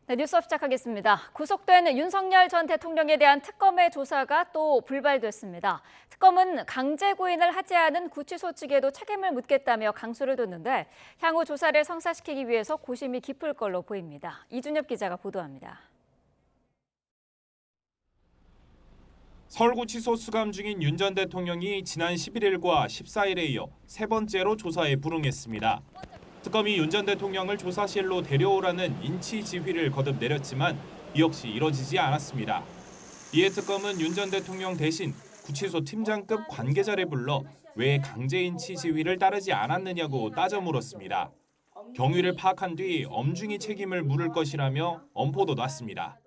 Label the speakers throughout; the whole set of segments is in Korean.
Speaker 1: 네, 뉴스업 시작하겠습니다. 구속된 윤석열 전 대통령에 대한 특검의 조사가 또 불발됐습니다. 특검은 강제 구인을 하지 않은 구치소 측에도 책임을 묻겠다며 강수를 뒀는데 향후 조사를 성사시키기 위해서 고심이 깊을 걸로 보입니다. 이준엽 기자가 보도합니다.
Speaker 2: 서울구치소 수감 중인 윤 전 대통령이 지난 11일과 14일에 이어 세 번째로 조사에 불응했습니다. 특검이 윤 전 대통령을 조사실로 데려오라는 인치 지휘를 거듭 내렸지만 이 역시 이뤄지지 않았습니다. 이에 특검은 윤 전 대통령 대신 구치소 팀장급 관계자를 불러 왜 강제 인치 지휘를 따르지 않았느냐고 따져 물었습니다. 경위를 파악한 뒤 엄중히 책임을 물을 것이라며 엄포도 놨습니다.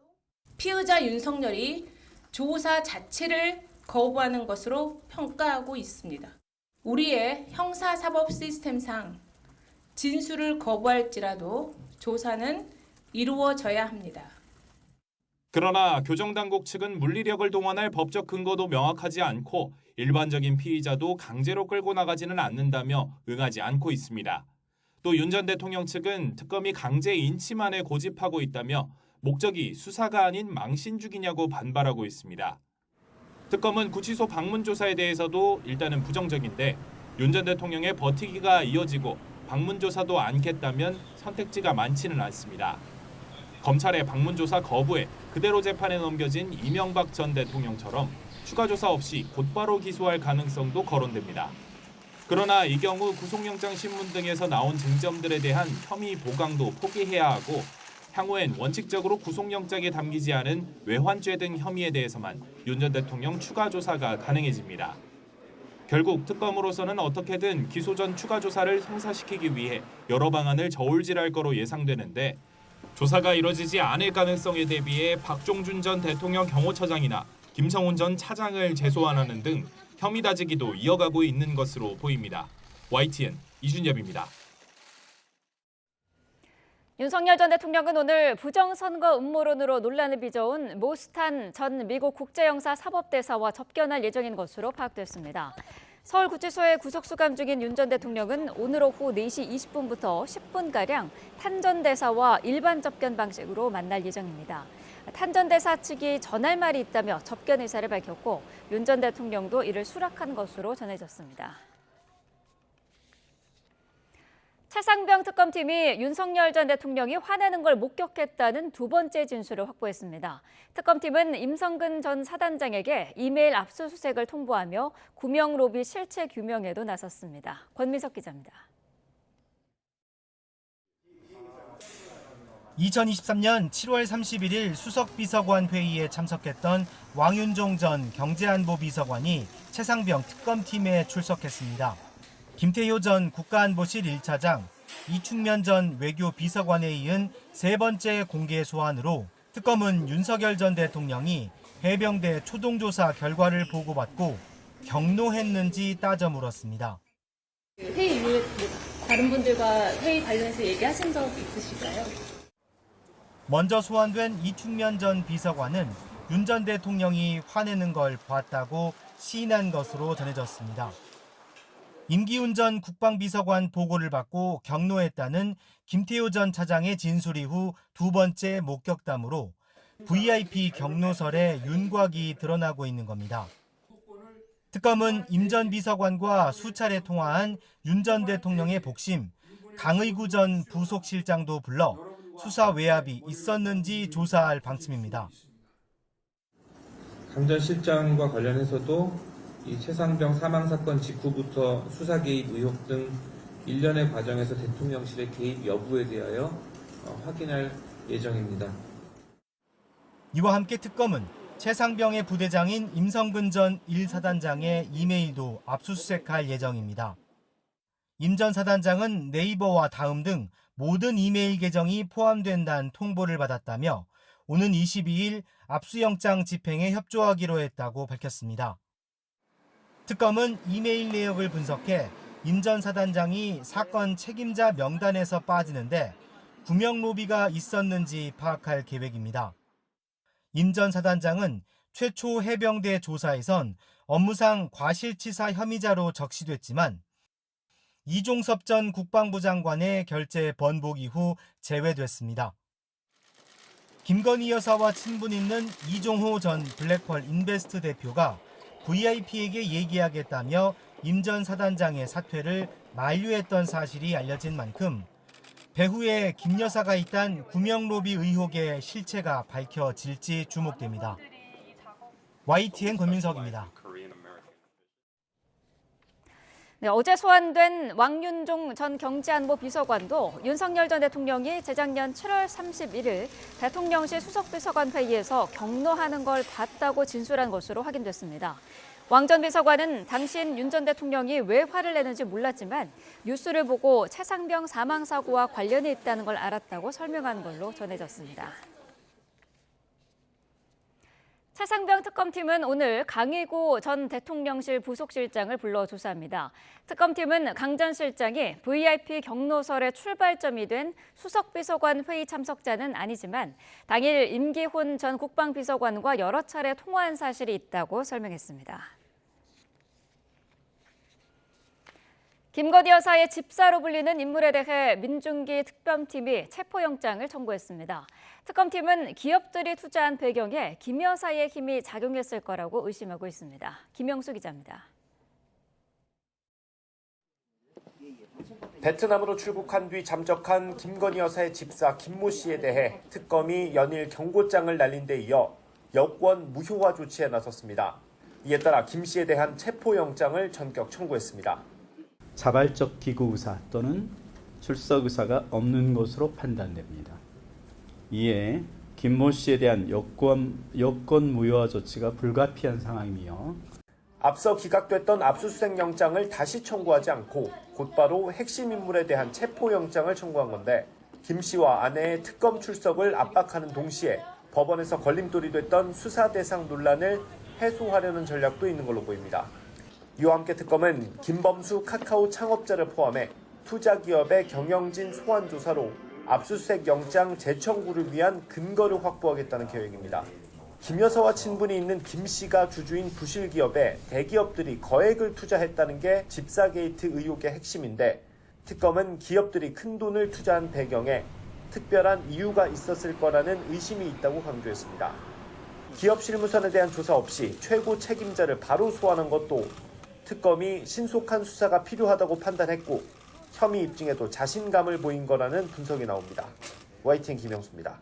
Speaker 3: 피의자 윤석열이 조사 자체를 거부하는 것으로 평가하고 있습니다. 우리의 형사사법 시스템상 진술을 거부할지라도 조사는 이루어져야 합니다.
Speaker 2: 그러나 교정당국 측은 물리력을 동원할 법적 근거도 명확하지 않고 일반적인 피의자도 강제로 끌고 나가지는 않는다며 응하지 않고 있습니다. 또 윤 전 대통령 측은 특검이 강제 인치만을 고집하고 있다며 목적이 수사가 아닌 망신주기냐고 반발하고 있습니다. 특검은 구치소 방문 조사에 대해서도 일단은 부정적인데 윤 전 대통령의 버티기가 이어지고 방문 조사도 않겠다면 선택지가 많지는 않습니다. 검찰의 방문 조사 거부에 그대로 재판에 넘겨진 이명박 전 대통령처럼 추가 조사 없이 곧바로 기소할 가능성도 거론됩니다. 그러나 이 경우 구속영장 신문 등에서 나온 쟁점들에 대한 혐의 보강도 포기해야 하고 향후엔 원칙적으로 구속영장에 담기지 않은 외환죄 등 혐의에 대해서만 윤 전 대통령 추가 조사가 가능해집니다. 결국 특검으로서는 어떻게든 기소 전 추가 조사를 성사시키기 위해 여러 방안을 저울질할 거로 예상되는데 조사가 이뤄지지 않을 가능성에 대비해 박종준 전 대통령 경호처장이나 김성훈 전 차장을 재소환하는 등 혐의 다지기도 이어가고 있는 것으로 보입니다. YTN 이준엽입니다.
Speaker 1: 윤석열 전 대통령은 오늘 부정선거 음모론으로 논란을 빚어온 모스탄 전 미국 국제영사 사법대사와 접견할 예정인 것으로 파악됐습니다. 서울구치소에 구속수감 중인 윤 전 대통령은 오늘 오후 4시 20분부터 10분가량 탄 전 대사와 일반 접견 방식으로 만날 예정입니다. 탄 전 대사 측이 전할 말이 있다며 접견 의사를 밝혔고 윤 전 대통령도 이를 수락한 것으로 전해졌습니다. 최상병 특검팀이 윤석열 전 대통령이 화내는 걸 목격했다는 두 번째 진술을 확보했습니다. 특검팀은 임성근 전 사단장에게 이메일 압수수색을 통보하며 구명 로비 실체 규명에도 나섰습니다. 권민석 기자입니다.
Speaker 4: 2023년 7월 31일 수석비서관 회의에 참석했던 왕윤종 전 경제안보비서관이 최상병 특검팀에 출석했습니다. 김태효 전 국가안보실 1차장, 이충면 전 외교비서관에 이은 세 번째 공개 소환으로 특검은 윤석열 전 대통령이 해병대 초동조사 결과를 보고받고 경로했는지 따져 물었습니다.
Speaker 5: 회의 이후에 다른 분들과 회의 관련해서 얘기하신 적 있으실까요?
Speaker 4: 먼저 소환된 이충면 전 비서관은 윤 전 대통령이 화내는 걸 봤다고 시인한 것으로 전해졌습니다. 임기훈 전 국방비서관 보고를 받고 경로했다는 김태효 전 차장의 진술 이후 두 번째 목격담으로 VIP 경로설에 윤곽이 드러나고 있는 겁니다. 특검은 임 전 비서관과 수차례 통화한 윤 전 대통령의 복심, 강의구 전 부속실장도 불러 수사 외압이 있었는지 조사할 방침입니다.
Speaker 6: 강 전 실장과 관련해서도 이 최상병 사망 사건 직후부터 수사 개입 의혹 등 일련의 과정에서 대통령실의 개입 여부에 대하여 확인할 예정입니다.
Speaker 4: 이와 함께 특검은 최상병의 부대장인 임성근 전 1사단장의 이메일도 압수수색할 예정입니다. 임 전 사단장은 네이버와 다음 등 모든 이메일 계정이 포함된다는 통보를 받았다며 오는 22일 압수영장 집행에 협조하기로 했다고 밝혔습니다. 특검은 이메일 내역을 분석해 임 전 사단장이 사건 책임자 명단에서 빠지는데 구명 로비가 있었는지 파악할 계획입니다. 임 전 사단장은 최초 해병대 조사에선 업무상 과실치사 혐의자로 적시됐지만 이종섭 전 국방부 장관의 결재 번복 이후 제외됐습니다. 김건희 여사와 친분 있는 이종호 전 블랙펄 인베스트 대표가 VIP에게 얘기하겠다며 임 전 사단장의 사퇴를 만류했던 사실이 알려진 만큼 배후에 김 여사가 있다는 구명 로비 의혹의 실체가 밝혀질지 주목됩니다. YTN 권민석입니다.
Speaker 1: 네, 어제 소환된 왕윤종 전 경제안보 비서관도 윤석열 전 대통령이 재작년 7월 31일 대통령실 수석비서관 회의에서 경로하는 걸 봤다고 진술한 것으로 확인됐습니다. 왕 전 비서관은 당시인 윤 전 대통령이 왜 화를 내는지 몰랐지만 뉴스를 보고 최상병 사망 사고와 관련이 있다는 걸 알았다고 설명한 걸로 전해졌습니다. 최상병 특검팀은 오늘 강의구 전 대통령실 부속실장을 불러 조사합니다. 특검팀은 강 전 실장이 VIP 경로설의 출발점이 된 수석비서관 회의 참석자는 아니지만 당일 임기훈 전 국방비서관과 여러 차례 통화한 사실이 있다고 설명했습니다. 김건희 여사의 집사로 불리는 인물에 대해 민중기 특검팀이 체포영장을 청구했습니다. 특검팀은 기업들이 투자한 배경에 김 여사의 힘이 작용했을 거라고 의심하고 있습니다. 김영수 기자입니다.
Speaker 7: 베트남으로 출국한 뒤 잠적한 김건희 여사의 집사 김모 씨에 대해 특검이 연일 경고장을 날린 데 이어 여권 무효화 조치에 나섰습니다. 이에 따라 김 씨에 대한 체포영장을 전격 청구했습니다.
Speaker 8: 자발적 기구 의사 또는 출석 의사가 없는 것으로 판단됩니다. 이에 김모 씨에 대한 여권 무효화 조치가 불가피한 상황이며
Speaker 7: 앞서 기각됐던 압수수색 영장을 다시 청구하지 않고 곧바로 핵심 인물에 대한 체포영장을 청구한 건데 김 씨와 아내의 특검 출석을 압박하는 동시에 법원에서 걸림돌이 됐던 수사 대상 논란을 해소하려는 전략도 있는 걸로 보입니다. 이와 함께 특검은 김범수 카카오 창업자를 포함해 투자기업의 경영진 소환 조사로 압수수색 영장 재청구를 위한 근거를 확보하겠다는 계획입니다. 김 여사와 친분이 있는 김 씨가 주주인 부실기업에 대기업들이 거액을 투자했다는 게 집사 게이트 의혹의 핵심인데 특검은 기업들이 큰 돈을 투자한 배경에 특별한 이유가 있었을 거라는 의심이 있다고 강조했습니다. 기업 실무선에 대한 조사 없이 최고 책임자를 바로 소환한 것도 특검이 신속한 수사가 필요하다고 판단했고 혐의 입증에도 자신감을 보인 거라는 분석이 나옵니다. YTN 김영수입니다.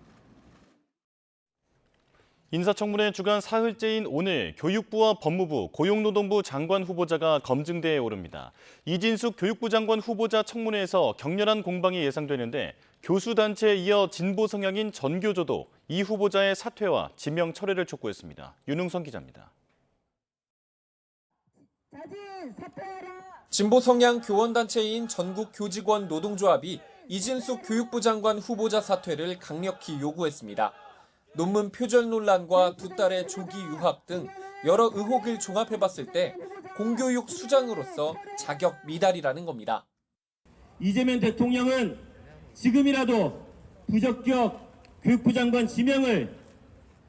Speaker 9: 인사청문회 주간 사흘째인 오늘 교육부와 법무부, 고용노동부 장관 후보자가 검증대에 오릅니다. 이진숙 교육부 장관 후보자 청문회에서 격렬한 공방이 예상되는데 교수단체에 이어 진보 성향인 전교조도 이 후보자의 사퇴와 지명 철회를 촉구했습니다. 윤웅선 기자입니다.
Speaker 10: 진보 성향 교원단체인 전국교직원 노동조합이 이진숙 교육부 장관 후보자 사퇴를 강력히 요구했습니다. 논문 표절 논란과 두 딸의 조기 유학 등 여러 의혹을 종합해봤을 때 공교육 수장으로서 자격 미달이라는 겁니다.
Speaker 11: 이재명 대통령은 지금이라도 부적격 교육부 장관 지명을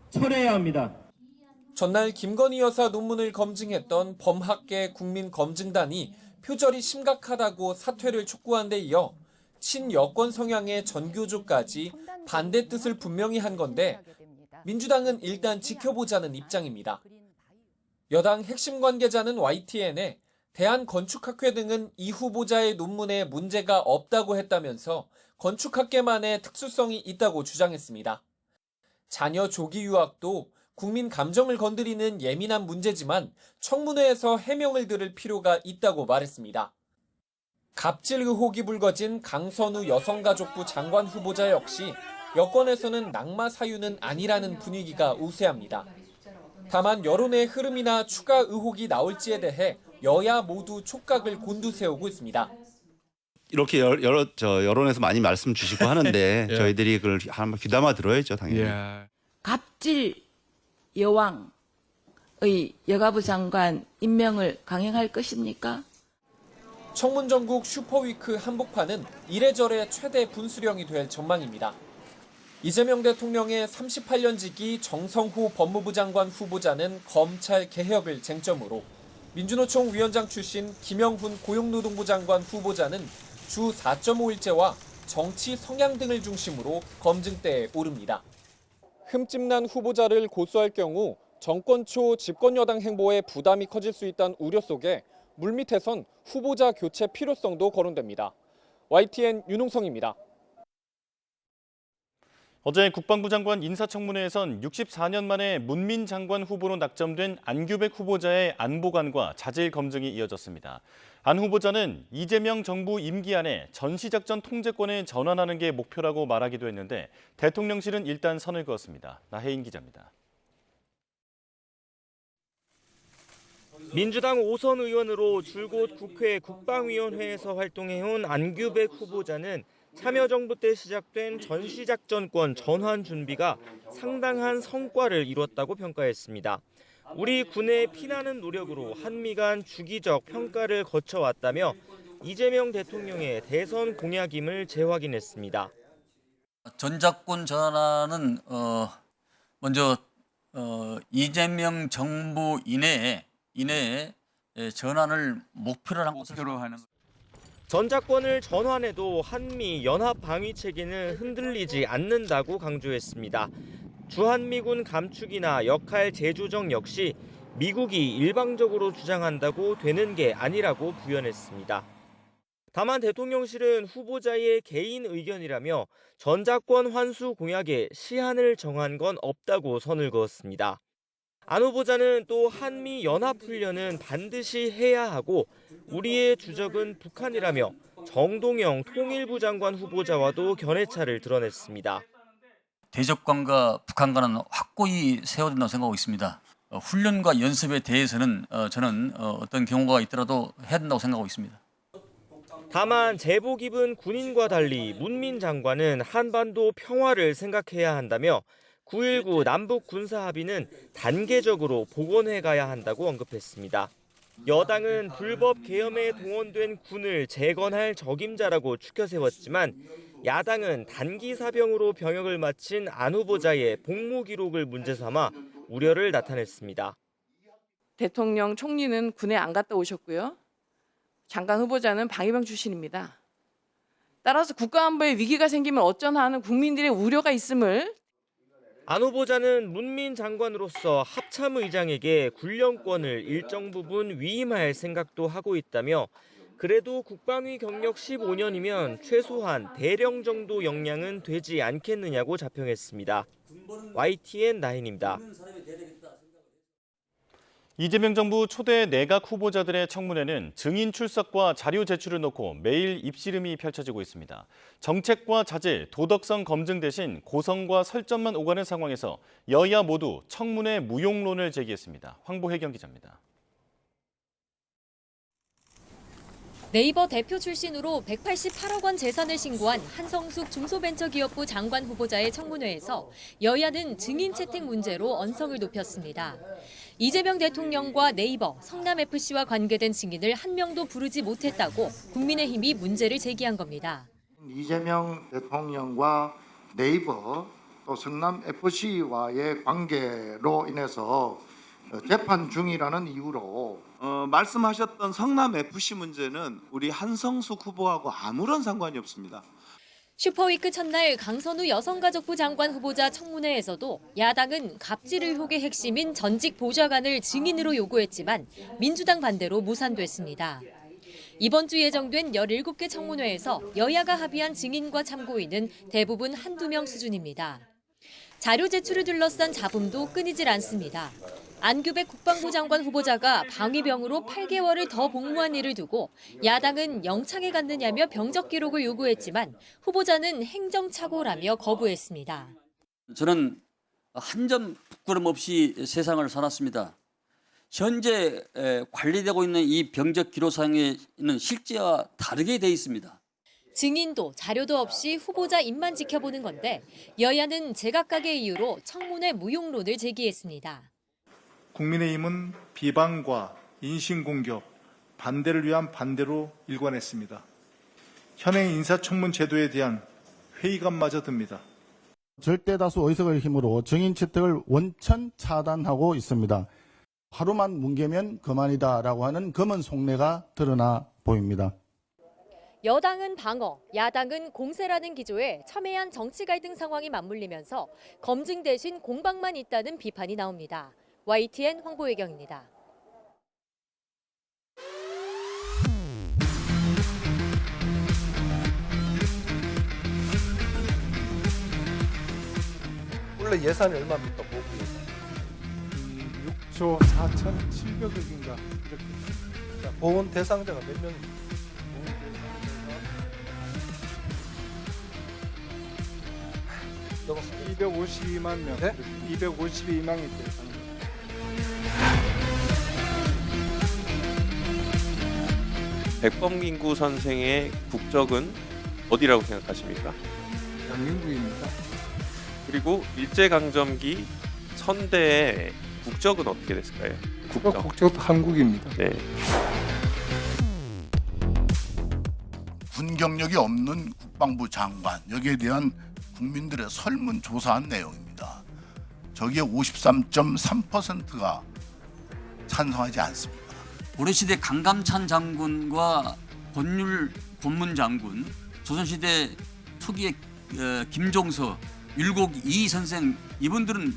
Speaker 11: 철회해야 합니다.
Speaker 10: 전날 김건희 여사 논문을 검증했던 범학계 국민검증단이 표절이 심각하다고 사퇴를 촉구한 데 이어 친여권 성향의 전교조까지 반대 뜻을 분명히 한 건데 민주당은 일단 지켜보자는 입장입니다. 여당 핵심 관계자는 YTN에 대한건축학회 등은 이 후보자의 논문에 문제가 없다고 했다면서 건축학계만의 특수성이 있다고 주장했습니다. 자녀 조기 유학도 국민 감정을 건드리는 예민한 문제지만 청문회에서 해명을 들을 필요가 있다고 말했습니다. 갑질 의혹이 불거진 강선우 여성가족부 장관 후보자 역시 여권에서는 낙마 사유는 아니라는 분위기가 우세합니다. 다만 여론의 흐름이나 추가 의혹이 나올지에 대해 여야 모두 촉각을 곤두세우고 있습니다.
Speaker 12: 이렇게 여론에서 많이 말씀 주시고 하는데
Speaker 13: 예.
Speaker 12: 저희들이 그걸 한번 귀담아 들어야죠, 당연히.
Speaker 13: 예.
Speaker 14: 갑질 여왕의 여가부 장관 임명을 강행할 것입니까?
Speaker 10: 청문전국 슈퍼위크 한복판은 이래저래 최대 분수령이 될 전망입니다. 이재명 대통령의 38년 지기 정성호 법무부 장관 후보자는 검찰 개혁을 쟁점으로, 민주노총 위원장 출신 김영훈 고용노동부 장관 후보자는 주 4.5일제와 정치 성향 등을 중심으로 검증대에 오릅니다. 흠집난 후보자를 고수할 경우 정권 초 집권 여당 행보에 부담이 커질 수 있다는 우려 속에 물밑에선 후보자 교체 필요성도 거론됩니다. YTN 윤홍성입니다.
Speaker 9: 어제 국방부 장관 인사청문회에선 64년 만에 문민 장관 후보로 낙점된 안규백 후보자의 안보관과 자질 검증이 이어졌습니다. 안 후보자는 이재명 정부 임기 안에 전시작전 통제권을 전환하는 게 목표라고 말하기도 했는데 대통령실은 일단 선을 그었습니다. 나혜인 기자입니다.
Speaker 13: 민주당 5선 의원으로 줄곧 국회 국방위원회에서 활동해온 안규백 후보자는 참여정부 때 시작된 전시작전권 전환 준비가 상당한 성과를 이뤘다고 평가했습니다. 우리 군의 피나는 노력으로 한미 간 주기적 평가를 거쳐왔다며 이재명 대통령의 대선 공약임을 재확인했습니다.
Speaker 15: 전작권 전환은 먼저 이재명 정부 이내에 전환을 목표로 하는
Speaker 13: 전작권을 전환해도 한미 연합 방위 체계는 흔들리지 않는다고 강조했습니다. 주한미군 감축이나 역할 재조정 역시 미국이 일방적으로 주장한다고 되는 게 아니라고 부연했습니다. 다만 대통령실은 후보자의 개인 의견이라며 전작권 환수 공약에 시한을 정한 건 없다고 선을 그었습니다. 안 후보자는 또 한미 연합훈련은 반드시 해야 하고 우리의 주적은 북한이라며 정동영 통일부 장관 후보자와도 견해차를 드러냈습니다.
Speaker 15: 대적관과 북한과는 확고히 세워야 된다고 생각하고 있습니다. 훈련과 연습에 대해서는 저는 어떤 경우가 있더라도 해야 된다고 생각하고 있습니다.
Speaker 13: 다만 제복 입은 군인과 달리 문민 장관은 한반도 평화를 생각해야 한다며 9.19 남북 군사합의는 단계적으로 복원해 가야 한다고 언급했습니다. 여당은 불법 계엄에 동원된 군을 재건할 적임자라고 추켜 세웠지만 야당은 단기 사병으로 병역을 마친 안 후보자의 복무 기록을 문제 삼아 우려를 나타냈습니다.
Speaker 14: 대통령 총리는 군에 안 갔다 오셨고요. 장관 후보자는 방위병 출신입니다. 따라서 국가안보에 위기가 생기면 어쩌나 하는 국민들의 우려가 있음을
Speaker 13: 안 후보자는 문민 장관으로서 합참의장에게 군령권을 일정 부분 위임할 생각도 하고 있다며 그래도 국방위 경력 15년이면 최소한 대령 정도 역량은 되지 않겠느냐고 자평했습니다. YTN 나인입니다.
Speaker 9: 이재명 정부 초대 내각 후보자들의 청문회는 증인 출석과 자료 제출을 놓고 매일 입씨름이 펼쳐지고 있습니다. 정책과 자질, 도덕성 검증 대신 고성과 설전만 오가는 상황에서 여야 모두 청문회 무용론을 제기했습니다. 황보혜경 기자입니다.
Speaker 16: 네이버 대표 출신으로 188억 원 재산을 신고한 한성숙 중소벤처기업부 장관 후보자의 청문회에서 여야는 증인 채택 문제로 언성을 높였습니다. 이재명 대통령과 네이버, 성남FC와 관계된 증인을 한 명도 부르지 못했다고 국민의힘이 문제를 제기한 겁니다.
Speaker 17: 이재명 대통령과 네이버 또 성남FC와의 관계로 인해서 재판 중이라는 이유로
Speaker 18: 말씀하셨던 성남FC 문제는 우리 한성숙 후보하고 아무런 상관이 없습니다.
Speaker 16: 슈퍼위크 첫날 강선우 여성가족부 장관 후보자 청문회에서도 야당은 갑질 의혹의 핵심인 전직 보좌관을 증인으로 요구했지만 민주당 반대로 무산됐습니다. 이번 주 예정된 17개 청문회에서 여야가 합의한 증인과 참고인은 대부분 한두 명 수준입니다. 자료 제출을 둘러싼 잡음도 끊이질 않습니다. 안규백 국방부 장관 후보자가 방위병으로 8개월을 더 복무한 일을 두고 야당은 영창에 갔느냐며 병적 기록을 요구했지만 후보자는 행정착오라며 거부했습니다.
Speaker 15: 저는 한 점 부끄럼 없이 세상을 살았습니다. 현재 관리되고 있는 이 병적 기록상에는 실제와 다르게 돼 있습니다.
Speaker 16: 증인도 자료도 없이 후보자 입만 지켜보는 건데 여야는 제각각의 이유로 청문회 무용론을 제기했습니다.
Speaker 19: 국민의힘은 비방과 인신공격, 반대를 위한 반대로 일관했습니다. 현행 인사청문 제도에 대한 회의감마저 듭니다.
Speaker 20: 절대다수 의석의 힘으로 증인 채택을 원천 차단하고 있습니다. 하루만 뭉개면 그만이다라고 하는 검은 속내가 드러나 보입니다.
Speaker 16: 여당은 방어, 야당은 공세라는 기조에 첨예한 정치 갈등 상황이 맞물리면서 검증 대신 공방만 있다는 비판이 나옵니다. YTN 황보혜경입니다.
Speaker 21: 원래 예산이 얼마입니까? 보훈 예산? 6조 4,700억인가 이렇게. 자, 보훈 대상자가 몇 명입니까? 252만 명. 네? 252명이 대상자.
Speaker 22: 백범긴구 선생의 국적은 어디라고 생각하십니까?
Speaker 21: 대한민국입니다.
Speaker 22: 그리고 일제강점기 선대의 국적은 어떻게 됐을까요?
Speaker 21: 국적도 한국입니다.
Speaker 22: 네.
Speaker 23: 군 경력이 없는 국방부 장관, 여기에 대한 국민들의 설문조사한 내용입니다. 저기에 53.3%가 찬성하지 않습니다.
Speaker 15: 고려시대 강감찬 장군과 권율 본문 장군, 조선시대 초기의 김종서, 율곡 이 선생, 이분들은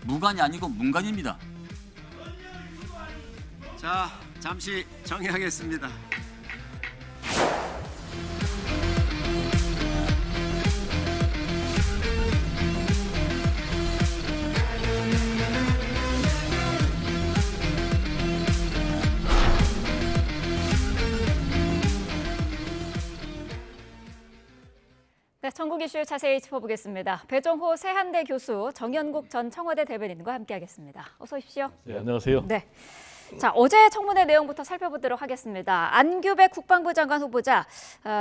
Speaker 15: 무관이 아니고 문관입니다.
Speaker 24: 자, 잠시 정리하겠습니다.
Speaker 1: 네, 전국 이슈 자세히 짚어보겠습니다. 배종호 세한대 교수, 정연국 전 청와대 대변인과 함께하겠습니다. 어서 오십시오.
Speaker 25: 네, 안녕하세요.
Speaker 1: 네. 자, 어제 청문회 내용부터 살펴보도록 하겠습니다. 안규백 국방부 장관 후보자,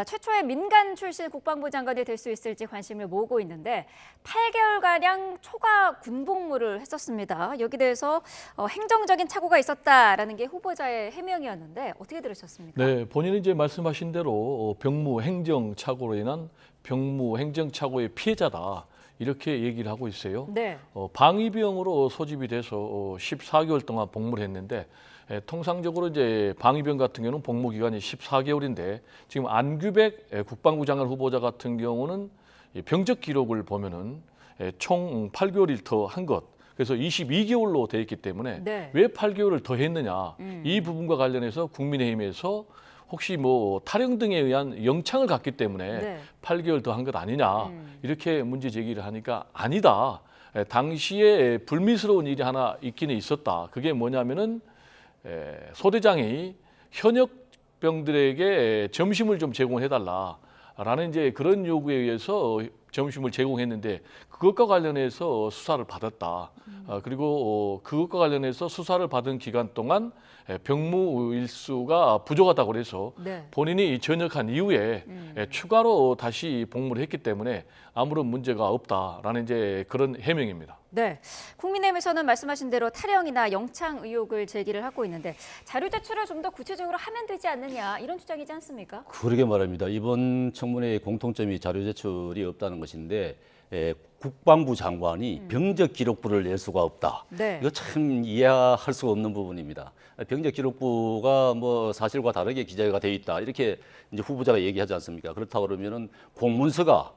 Speaker 1: 최초의 민간 출신 국방부 장관이 될 수 있을지 관심을 모으고 있는데 8개월가량 초과 군복무를 했었습니다. 여기 대해서 행정적인 착오가 있었다라는 게 후보자의 해명이었는데 어떻게 들으셨습니까?
Speaker 25: 네, 본인이 이제 말씀하신 대로 병무 행정 착오로 인한 병무 행정 착오의 피해자다. 이렇게 얘기를 하고 있어요.
Speaker 1: 네.
Speaker 25: 방위병으로 소집이 돼서 14개월 동안 복무를 했는데 통상적으로 이제 방위병 같은 경우는 복무 기간이 14개월인데 지금 안규백 국방부 장관 후보자 같은 경우는 병적 기록을 보면은 총 8개월을 더 한 것. 그래서 22개월로 돼 있기 때문에
Speaker 1: 네.
Speaker 25: 왜 8개월을 더 했느냐. 이 부분과 관련해서 국민의힘에서 혹시 뭐 탈영 등에 의한 영창을 갖기 때문에
Speaker 1: 네.
Speaker 25: 8개월 더 한 것 아니냐 이렇게 문제 제기를 하니까 아니다. 당시에 불미스러운 일이 하나 있기는 있었다. 그게 뭐냐면은 소대장이 현역병들에게 점심을 좀 제공해달라라는 이제 그런 요구에 의해서 점심을 제공했는데 그것과 관련해서 수사를 받았다. 그리고 그것과 관련해서 수사를 받은 기간 동안 병무 일수가 부족하다고 그래서
Speaker 1: 네.
Speaker 25: 본인이 전역한 이후에 추가로 다시 복무를 했기 때문에 아무런 문제가 없다라는 이제 그런 해명입니다.
Speaker 1: 네, 국민의힘에서는 말씀하신 대로 탈영이나 영창 의혹을 제기를 하고 있는데 자료 제출을 좀 더 구체적으로 하면 되지 않느냐 이런 주장이지 않습니까?
Speaker 26: 그러게 말입니다. 이번 청문회의 공통점이 자료 제출이 없다는 것인데 국방부 장관이 병적 기록부를 낼 수가 없다.
Speaker 1: 네.
Speaker 26: 이거 참 이해할 수가 없는 부분입니다. 병적 기록부가 뭐 사실과 다르게 기재가 돼 있다. 이렇게 이제 후보자가 얘기하지 않습니까? 그렇다고 그러면은 공문서가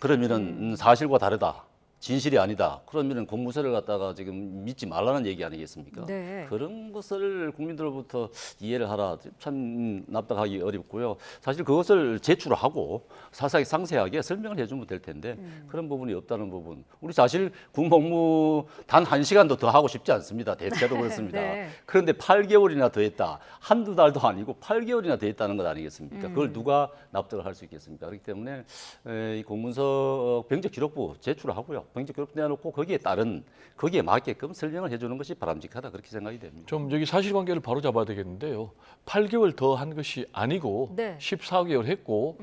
Speaker 26: 그러면은 사실과 다르다. 진실이 아니다. 그러면은 공문서를 갖다가 지금 믿지 말라는 얘기 아니겠습니까?
Speaker 1: 네.
Speaker 26: 그런 것을 국민들로부터 이해를 하라. 참 납득하기 어렵고요. 사실 그것을 제출하고 상세하게 설명을 해주면 될 텐데 그런 부분이 없다는 부분. 우리 사실 군복무 단 1시간도 더 하고 싶지 않습니다. 대체도 그렇습니다.
Speaker 1: 네.
Speaker 26: 그런데 8개월이나 더 했다. 한두 달도 아니고 8개월이나 더 했다는 것 아니겠습니까? 그걸 누가 납득을 할 수 있겠습니까? 그렇기 때문에 이 공문서 병적 기록부 제출하고요. 병적 기록 내놓고 거기에 맞게끔 설명을 해주는 것이 바람직하다 그렇게 생각이 됩니다.
Speaker 25: 좀 여기 사실관계를 바로 잡아야 되겠는데요. 8개월 더 한 것이 아니고
Speaker 1: 네.
Speaker 25: 14개월 했고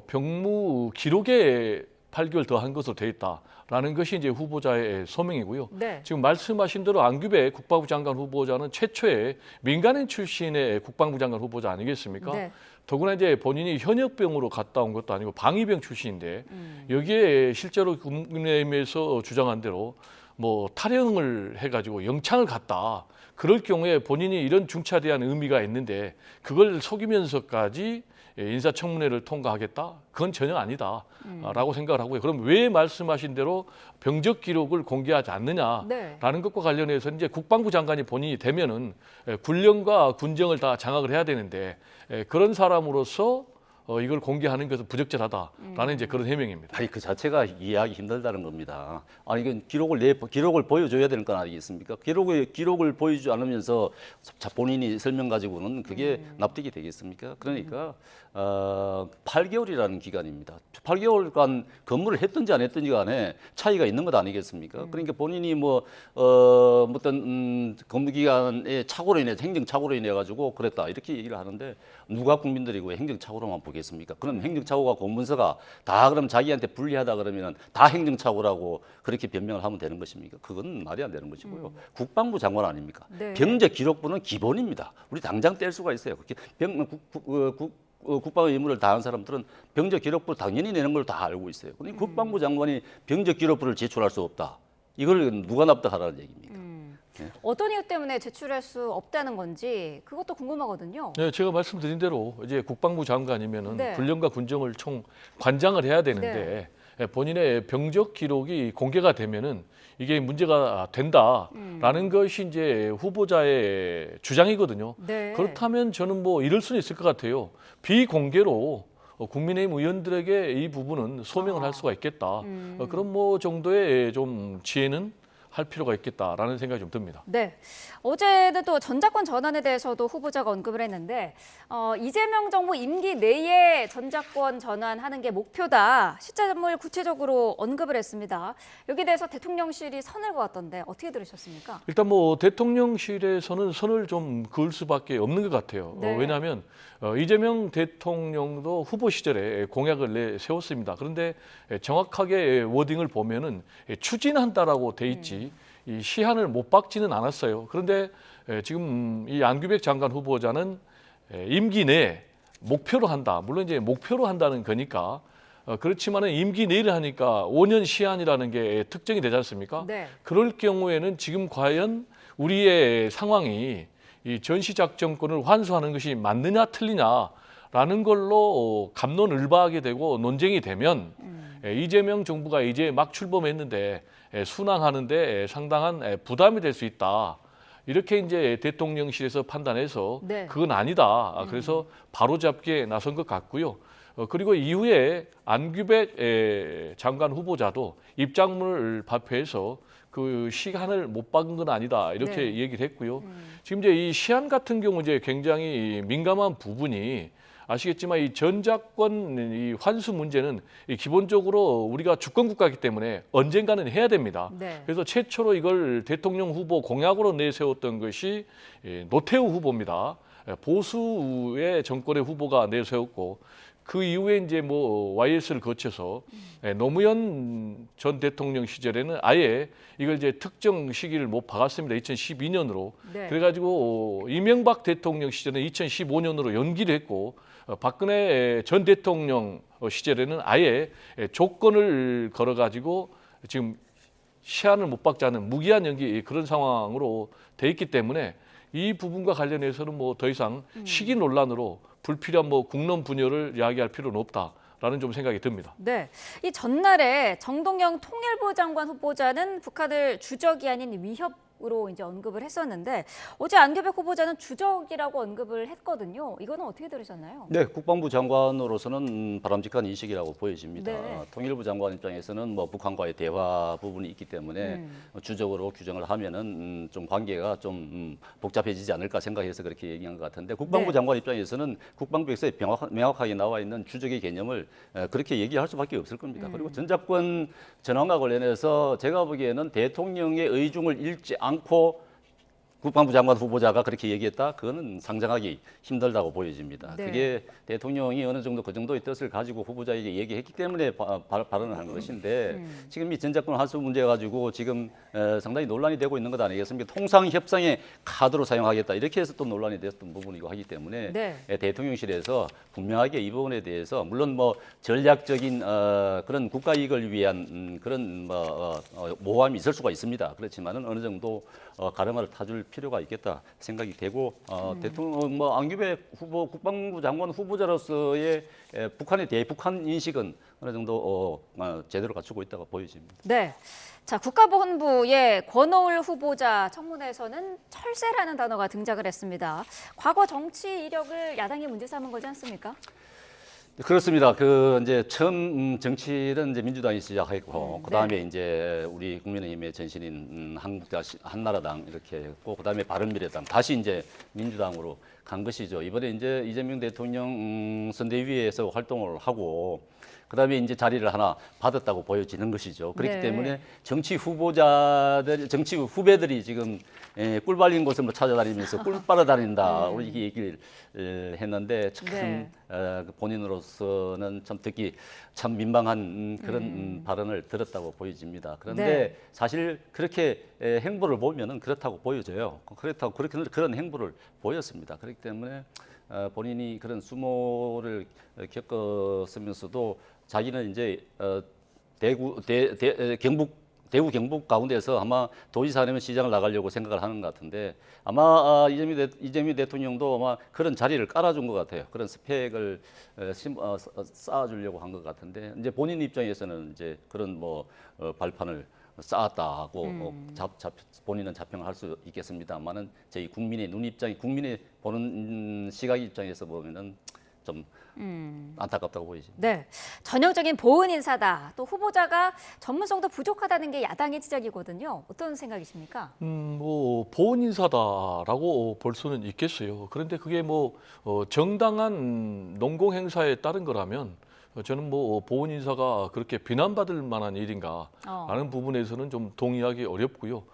Speaker 25: 병무 기록에 8개월 더 한 것으로 돼 있다라는 것이 이제 후보자의 소명이고요.
Speaker 1: 네.
Speaker 25: 지금 말씀하신 대로 안규백 국방부 장관 후보자는 최초의 민간인 출신의 국방부 장관 후보자 아니겠습니까?
Speaker 1: 네.
Speaker 25: 더구나 이제 본인이 현역병으로 갔다 온 것도 아니고 방위병 출신인데 여기에 실제로 국민의힘에서 주장한 대로 뭐 탈영을 해가지고 영창을 갔다. 그럴 경우에 본인이 이런 중차대한 의미가 있는데 그걸 속이면서까지 인사청문회를 통과하겠다? 그건 전혀 아니다라고 생각을 하고요. 그럼 왜 말씀하신 대로 병적 기록을 공개하지 않느냐라는 것과 관련해서 이제 국방부 장관이 본인이 되면은 군령과 군정을 다 장악을 해야 되는데 그런 사람으로서 이걸 공개하는 것은 부적절하다라는 이제 그런 해명입니다.
Speaker 26: 아니 그 자체가 이해하기 힘들다는 겁니다. 아니 이건 기록을 보여줘야 되는 건 아니겠습니까? 기록을 보여주지 않으면서 본인이 설명 가지고는 그게 납득이 되겠습니까? 그러니까 8개월이라는 기간입니다. 8개월간 근무를 했든지 안 했든지 간에 차이가 있는 것 아니겠습니까? 그러니까 본인이 어떤 근무 기간의 착오로 인해 행정 착오로 인해 가지고 그랬다 이렇게 얘기를 하는데 누가 국민들이고 행정 착오로만 보겠습니까? 그럼 행정 착오가 공문서가 다 그럼 자기한테 불리하다 그러면은 다 행정 착오라고 그렇게 변명을 하면 되는 것입니까? 그건 말이 안 되는 것이고요. 국방부 장관 아닙니까?
Speaker 1: 네.
Speaker 26: 병적 기록부는 기본입니다. 우리 당장 뗄 수가 있어요. 국방의 임무를 다한 사람들은 병적 기록부를 당연히 내는 걸 다 알고 있어요. 그런데 국방부 장관이 병적 기록부를 제출할 수 없다. 이걸 누가 납득하라는 얘기입니까? 네.
Speaker 1: 어떤 이유 때문에 제출할 수 없다는 건지 그것도 궁금하거든요.
Speaker 25: 네, 제가 말씀드린 대로 이제 국방부 장관이면은
Speaker 1: 네.
Speaker 25: 군령과 군정을 총 관장을 해야 되는데 본인의 병적 기록이 공개가 되면은 이게 문제가 된다라는 것이 이제 후보자의 주장이거든요.
Speaker 1: 네.
Speaker 25: 그렇다면 저는 뭐 이럴 수는 있을 것 같아요. 비공개로 국민의힘 의원들에게 이 부분은 소명을 할 수가 있겠다. 그런 뭐 정도의 좀 지혜는 할 필요가 있겠다라는 생각이 좀 듭니다.
Speaker 1: 네, 어제는 또 전작권 전환에 대해서도 후보자가 언급을 했는데 이재명 정부 임기 내에 전작권 전환하는 게 목표다. 시점을 구체적으로 언급을 했습니다. 여기에 대해서 대통령실이 선을 그었던데 어떻게 들으셨습니까?
Speaker 25: 일단 뭐 대통령실에서는 선을 좀 그을 수밖에 없는 것 같아요.
Speaker 1: 네.
Speaker 25: 왜냐하면 이재명 대통령도 후보 시절에 공약을 내세웠습니다. 그런데 정확하게 워딩을 보면은 추진한다라고 돼 있지 이 시한을 못 박지는 않았어요. 그런데 지금 이 안규백 장관 후보자는 임기 내 목표로 한다. 물론 이제 목표로 한다는 거니까 그렇지만은 임기 내를 하니까 5년 시한이라는 게 특정이 되지 않습니까?
Speaker 1: 네.
Speaker 25: 그럴 경우에는 지금 과연 우리의 상황이 이 전시작전권을 환수하는 것이 맞느냐 틀리냐라는 걸로 갑론을박하게 되고 논쟁이 되면 이재명 정부가 이제 막 출범했는데 순항하는데 상당한 부담이 될 수 있다. 이렇게 이제 대통령실에서 판단해서
Speaker 1: 네.
Speaker 25: 그건 아니다. 그래서 바로잡기에 나선 것 같고요. 그리고 이후에 안규백 장관 후보자도 입장문을 발표해서 그 시간을 못 박은 건 아니다 이렇게
Speaker 1: 네.
Speaker 25: 얘기를 했고요. 지금 이제 이 시한 같은 경우 이제 굉장히 민감한 부분이 아시겠지만 이 전작권 이 환수 문제는 기본적으로 우리가 주권 국가이기 때문에 언젠가는 해야 됩니다.
Speaker 1: 네.
Speaker 25: 그래서 최초로 이걸 대통령 후보 공약으로 내세웠던 것이 노태우 후보입니다. 보수의 정권의 후보가 내세웠고 그 이후에 이제 뭐 YS를 거쳐서 노무현 전 대통령 시절에는 아예 이걸 이제 특정 시기를 못 박았습니다. 2012년으로.
Speaker 1: 네.
Speaker 25: 그래가지고 이명박 대통령 시절에 2015년으로 연기를 했고 박근혜 전 대통령 시절에는 아예 조건을 걸어가지고 지금 시한을 못 박지 않은 무기한 연기 그런 상황으로 돼 있기 때문에 이 부분과 관련해서는 뭐 더 이상 시기 논란으로 불필요한 뭐 국론 분열을 이야기할 필요는 없다라는 좀 생각이 듭니다.
Speaker 1: 네, 이 전날에 정동영 통일부 장관 후보자는 북한을 주적이 아닌 위협으로 이제 언급을 했었는데 어제 안규백 후보자는 주적이라고 언급을 했거든요. 이거는 어떻게 들으셨나요?
Speaker 26: 네, 국방부 장관으로서는 바람직한 인식이라고 보여집니다.
Speaker 1: 네.
Speaker 26: 통일부 장관 입장에서는 뭐 북한과의 대화 부분이 있기 때문에 주적으로 규정을 하면은 좀 관계가 좀 복잡해지지 않을까 생각해서 그렇게 얘기한 것 같은데 국방부
Speaker 1: 네.
Speaker 26: 장관 입장에서는 국방부에서 명확하게 나와 있는 주적의 개념을 그렇게 얘기할 수밖에 없을 겁니다. 그리고 전작권 전환과 관련해서 제가 보기에는 대통령의 의중을 잃지 않고 국방부 장관 후보자가 그렇게 얘기했다? 그거는 상상하기 힘들다고 보여집니다.
Speaker 1: 네.
Speaker 26: 그게 대통령이 어느 정도 그 정도의 뜻을 가지고 후보자에게 얘기했기 때문에 발언을 한 것인데 지금 이 전작권 환수 문제 가지고 지금 상당히 논란이 되고 있는 것 아니겠습니까? 통상협상의 카드로 사용하겠다 이렇게 해서 또 논란이 됐던 부분이고 하기 때문에
Speaker 1: 네.
Speaker 26: 대통령실에서 분명하게 이 부분에 대해서 물론 뭐 전략적인 그런 국가 이익을 위한 그런 모함이 있을 수가 있습니다. 그렇지만은 어느 정도 가름을 타줄 필요가 있겠다 생각이 되고 대통령 뭐 안규백 후보 국방부 장관 후보자로서의 북한에 대해 북한 인식은 어느 정도 제대로 갖추고 있다고 보여집니다.
Speaker 1: 네. 자, 국가보훈부의 권오을 후보자 청문회에서는 철새라는 단어가 등장을 했습니다. 과거 정치 이력을 야당이 문제 삼은 거지 않습니까?
Speaker 26: 그렇습니다. 이제 처음 정치는 이제 민주당이 시작했고, 그 다음에 이제 우리 국민의힘의 전신인 한나라당 이렇게 했고, 그 다음에 바른미래당 다시 이제 민주당으로 간 것이죠. 이번에 이제 이재명 대통령 선대위에서 활동을 하고, 그 다음에 이제 자리를 하나 받았다고 보여지는 것이죠. 그렇기 때문에 정치 후배들이 지금 꿀 발린 곳을 찾아다니면서 꿀 빨아다닌다. 우리 이렇게 얘기를 했는데 참 본인으로서는 참 듣기 참 민망한 그런 발언을 들었다고 보여집니다. 그런데 사실 그렇게 행보를 보면은 그렇다고 보여져요. 그런 행보를 보였습니다. 그렇기 때문에 본인이 그런 수모를 겪었으면서도 자기는 이제 대구 경북 가운데서 아마 도지사 아니면 시장을 나가려고 생각을 하는 것 같은데 아마 이재명 대통령도 아마 그런 자리를 깔아준 것 같아요. 그런 스펙을 쌓아주려고 한 것 같은데 이제 본인 입장에서는 이제 그런 발판을 쌓았다고 본인은 자평을 할 수 있겠습니다만은 저희 국민의 눈 입장이 국민의 보는 시각 입장에서 보면은 좀 안타깝다고 보이죠.
Speaker 1: 네, 전형적인 보은 인사다. 또 후보자가 전문성도 부족하다는 게 야당의 지적이거든요. 어떤 생각이십니까?
Speaker 25: 보은 인사다라고 볼 수는 있겠어요. 그런데 그게 정당한 농공 행사에 따른 거라면 저는 보은 인사가 그렇게 비난받을 만한 일인가라는 부분에서는 좀 동의하기 어렵고요.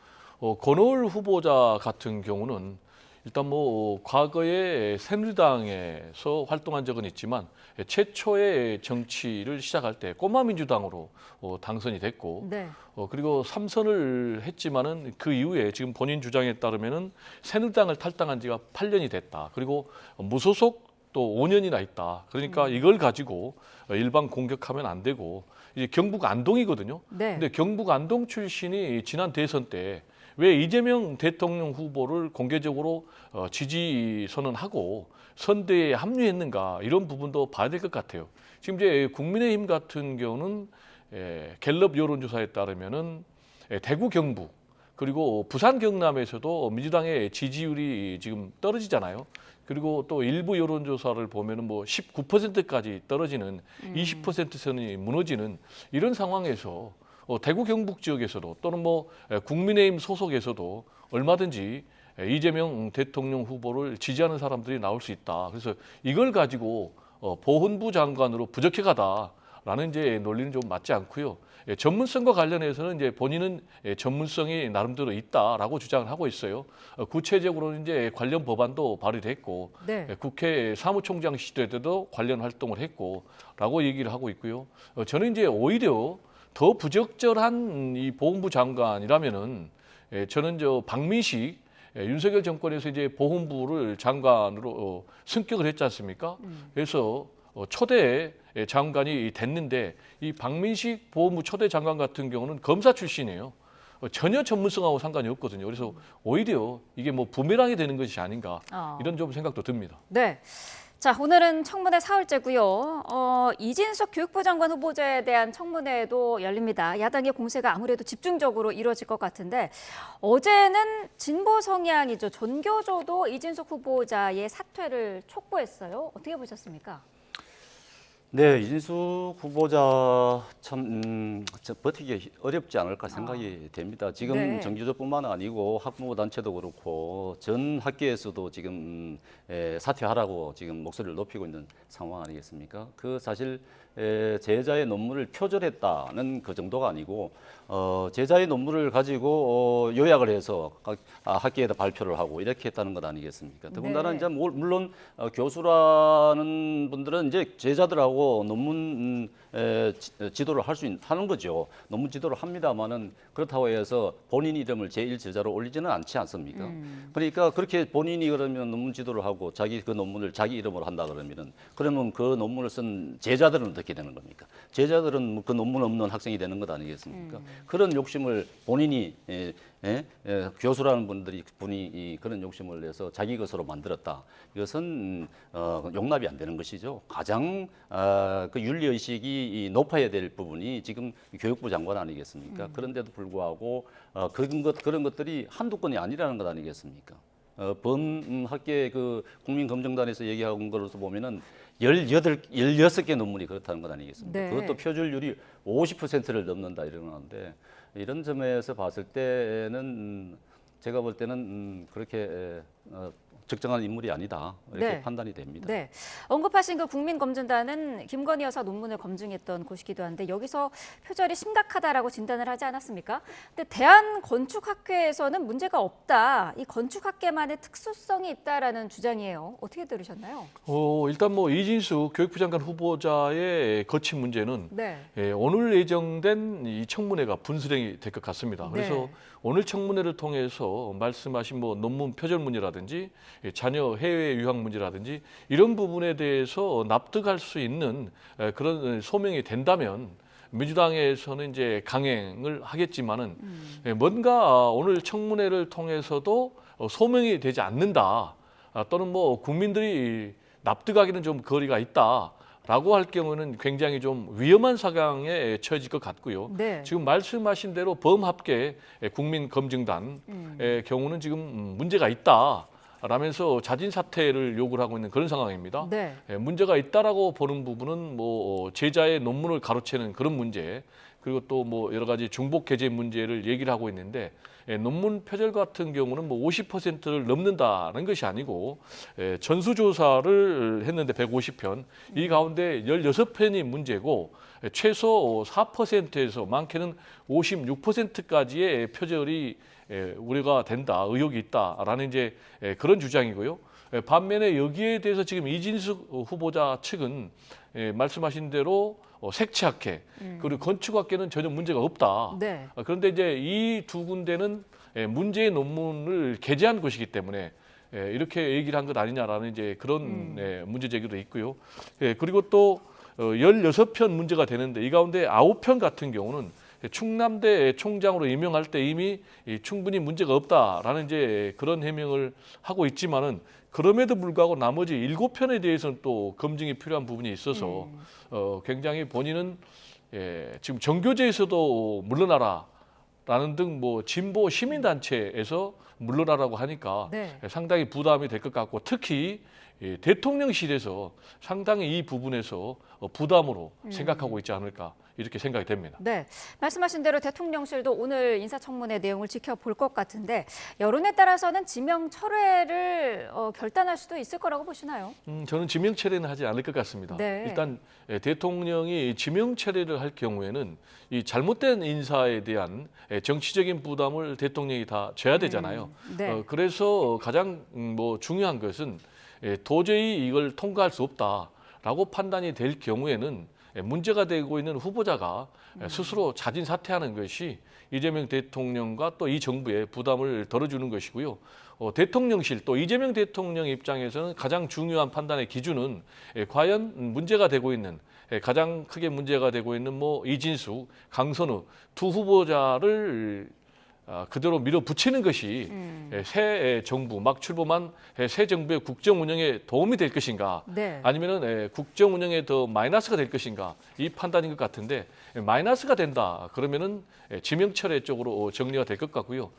Speaker 25: 권오을 후보자 같은 경우는 일단 과거에 새누리당에서 활동한 적은 있지만 최초의 정치를 시작할 때 꼬마민주당으로 당선이 됐고 그리고 3선을 했지만은 그 이후에 지금 본인 주장에 따르면은 새누리당을 탈당한 지가 8년이 됐다. 그리고 무소속 또 5년이나 있다. 그러니까 이걸 가지고 일반 공격하면 안 되고 이제 경북 안동이거든요. 근데 경북 안동 출신이 지난 대선 때 왜 이재명 대통령 후보를 공개적으로 지지 선언하고 선대에 합류했는가 이런 부분도 봐야 될 것 같아요. 지금 이제 국민의힘 같은 경우는 갤럽 여론조사에 따르면은 대구 경북 그리고 부산 경남에서도 민주당의 지지율이 지금 떨어지잖아요. 그리고 또 일부 여론조사를 보면은 19%까지 떨어지는 20%선이 무너지는 이런 상황에서 대구 경북 지역에서도 또는 국민의힘 소속에서도 얼마든지 이재명 대통령 후보를 지지하는 사람들이 나올 수 있다. 그래서 이걸 가지고 보훈부 장관으로 부적격하다라는 이제 논리는 좀 맞지 않고요. 전문성과 관련해서는 이제 본인은 전문성이 나름대로 있다라고 주장을 하고 있어요. 구체적으로는 이제 관련 법안도 발의됐고 국회 사무총장 시절 때도 관련 활동을 했고라고 얘기를 하고 있고요. 저는 이제 오히려 더 부적절한 이 보훈부 장관이라면은 저는 박민식 윤석열 정권에서 이제 보훈부를 장관으로 승격을 했지 않습니까? 그래서 초대 장관이 됐는데 이 박민식 보훈부 초대 장관 같은 경우는 검사 출신이에요. 전혀 전문성하고 상관이 없거든요. 그래서 오히려 이게 부메랑이 되는 것이 아닌가 이런 좀 생각도 듭니다.
Speaker 1: 네. 자, 오늘은 청문회 사흘째고요. 이진숙 교육부 장관 후보자에 대한 청문회도 열립니다. 야당의 공세가 아무래도 집중적으로 이루어질 것 같은데 어제는 진보 성향이죠. 전교조도 이진숙 후보자의 사퇴를 촉구했어요. 어떻게 보셨습니까?
Speaker 26: 네, 이진숙 후보자 참 버티기 어렵지 않을까 생각이 됩니다. 지금 정규조뿐만 아니고 학부모 단체도 그렇고 전 학계에서도 지금 사퇴하라고 지금 목소리를 높이고 있는 상황 아니겠습니까? 그 사실 제자의 논문을 표절했다는 그 정도가 아니고 제자의 논문을 가지고 요약을 해서 학계에다 발표를 하고 이렇게 했다는 것 아니겠습니까? 더군다나 이제 물론 교수라는 분들은 이제 제자들하고 논문 지도를 하는 거죠. 논문 지도를 합니다만은 그렇다고 해서 본인 이름을 제1제자로 올리지는 않지 않습니까? 그러니까 그렇게 본인이 그러면 논문 지도를 하고 자기 그 논문을 자기 이름으로 한다 그러면 그 논문을 쓴 제자들은 어떻게 되는 겁니까? 제자들은 그 논문 없는 학생이 되는 것 아니겠습니까? 그런 욕심을 본인이 교수라는 분이 그런 욕심을 내서 자기 것으로 만들었다. 이것은 용납이 안 되는 것이죠. 가장 그 윤리 의식이 높아야 될 부분이 지금 교육부 장관 아니겠습니까? 그런데도 불구하고 그런 것들이 한두 건이 아니라는 것 아니겠습니까? 범학계 그 국민검증단에서 얘기한 것으로 보면은 16개 논문이 그렇다는 것 아니겠습니까?
Speaker 1: 네.
Speaker 26: 그것도 표준율이 50%를 넘는다 이러는데 이런 점에서 봤을 때는 제가 볼 때는 그렇게 적정한 인물이 아니다 이렇게
Speaker 1: 네.
Speaker 26: 판단이 됩니다.
Speaker 1: 네. 언급하신 그 국민검증단은 김건희 여사 논문을 검증했던 곳이기도 한데 여기서 표절이 심각하다라고 진단을 하지 않았습니까? 근데 대한건축학회에서는 문제가 없다. 이 건축학계만의 특수성이 있다라는 주장이에요. 어떻게 들으셨나요?
Speaker 25: 일단 뭐 이진숙 교육부 장관 후보자의 거친 문제는
Speaker 1: 네.
Speaker 25: 오늘 예정된 이 청문회가 분수령이 될 것 같습니다. 그래서
Speaker 1: 네.
Speaker 25: 오늘 청문회를 통해서 말씀하신 뭐 논문 표절 문제라든지 자녀 해외 유학 문제라든지 이런 부분에 대해서 납득할 수 있는 그런 소명이 된다면 민주당에서는 이제 강행을 하겠지만은 뭔가 오늘 청문회를 통해서도 소명이 되지 않는다 또는 뭐 국민들이 납득하기는 좀 거리가 있다. 라고 할 경우는 굉장히 좀 위험한 상황에 처해질 것 같고요.
Speaker 1: 네.
Speaker 25: 지금 말씀하신 대로 범합계 국민검증단의 경우는 지금 문제가 있다라면서 자진 사퇴를 요구를 하고 있는 그런 상황입니다.
Speaker 1: 네.
Speaker 25: 문제가 있다라고 보는 부분은 뭐 제자의 논문을 가로채는 그런 문제 그리고 또 뭐 여러 가지 중복 게재 문제를 얘기를 하고 있는데 논문 표절 같은 경우는 뭐 50%를 넘는다는 것이 아니고 전수조사를 했는데 150편 이 가운데 16편이 문제고 최소 4%에서 많게는 56%까지의 표절이 우려가 된다, 의혹이 있다라는 이제 그런 주장이고요. 반면에 여기에 대해서 지금 이진숙 후보자 측은 말씀하신 대로 색채학회 그리고 건축학계는 전혀 문제가 없다.
Speaker 1: 네.
Speaker 25: 그런데 이제 이 두 군데는 문제의 논문을 게재한 것이기 때문에 이렇게 얘기를 한 것 아니냐라는 이제 그런 문제 제기도 있고요. 그리고 또 16편 문제가 되는데 이 가운데 9편 같은 경우는 충남대 총장으로 임명할 때 이미 충분히 문제가 없다라는 이제 그런 해명을 하고 있지만은 그럼에도 불구하고 나머지 7편에 대해서는 또 검증이 필요한 부분이 있어서 굉장히 본인은 지금 정교제에서도 물러나라라는 등 뭐 진보 시민단체에서 물러나라고 하니까
Speaker 1: 네.
Speaker 25: 상당히 부담이 될 것 같고 특히 대통령실에서 상당히 이 부분에서 부담으로 생각하고 있지 않을까 이렇게 생각이 됩니다.
Speaker 1: 네, 말씀하신 대로 대통령실도 오늘 인사청문회 내용을 지켜볼 것 같은데 여론에 따라서는 지명 철회를 결단할 수도 있을 거라고 보시나요?
Speaker 25: 저는 지명 철회는 하지 않을 것 같습니다.
Speaker 1: 네.
Speaker 25: 일단 대통령이 지명 철회를 할 경우에는 이 잘못된 인사에 대한 정치적인 부담을 대통령이 다 져야 되잖아요.
Speaker 1: 네.
Speaker 25: 그래서 가장 뭐 중요한 것은 도저히 이걸 통과할 수 없다라고 판단이 될 경우에는 문제가 되고 있는 후보자가 스스로 자진 사퇴하는 것이 이재명 대통령과 또 이 정부의 부담을 덜어주는 것이고요. 대통령실 또 이재명 대통령 입장에서는 가장 중요한 판단의 기준은 과연 문제가 되고 있는 가장 크게 문제가 되고 있는 뭐 이진숙, 강선우 두 후보자를 그대로 밀어붙이는 것이 새 정부 막 출범한 새 정부의 국정 운영에 도움이 될 것인가
Speaker 1: 네.
Speaker 25: 아니면은 국정 운영에 더 마이너스가 될 것인가 이 판단인 것 같은데 마이너스가 된다 그러면은 지명 철회 쪽으로 정리가 될 것 같고요.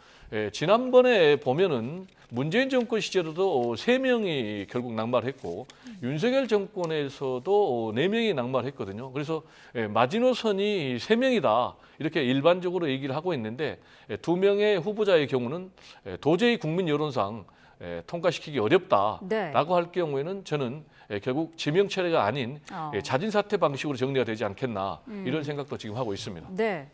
Speaker 25: 지난번에 보면은 문재인 정권 시절에도 3명이 결국 낙마했고 윤석열 정권에서도 4명이 낙마했거든요. 그래서 마지노선이 3명이다 이렇게 일반적으로 얘기를 하고 있는데 2명의 후보자의 경우는 도저히 국민 여론상 통과시키기 어렵다라고
Speaker 1: 네.
Speaker 25: 할 경우에는 저는 결국 지명 철회가 아닌 자진 사퇴 방식으로 정리가 되지 않겠나 이런 생각도 지금 하고 있습니다.
Speaker 1: 네.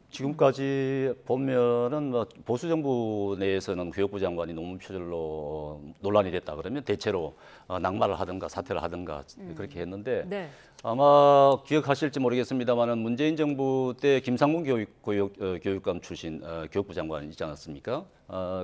Speaker 26: 지금까지 보면은 뭐 보수 정부 내에서는 교육부 장관이 논문 표절로 논란이 됐다 그러면 대체로 낙마를 하든가 사퇴를 하든가 그렇게 했는데
Speaker 1: 네.
Speaker 26: 아마 기억하실지 모르겠습니다만은 문재인 정부 때 김상곤 교육감 출신 교육부 장관 있지 않았습니까?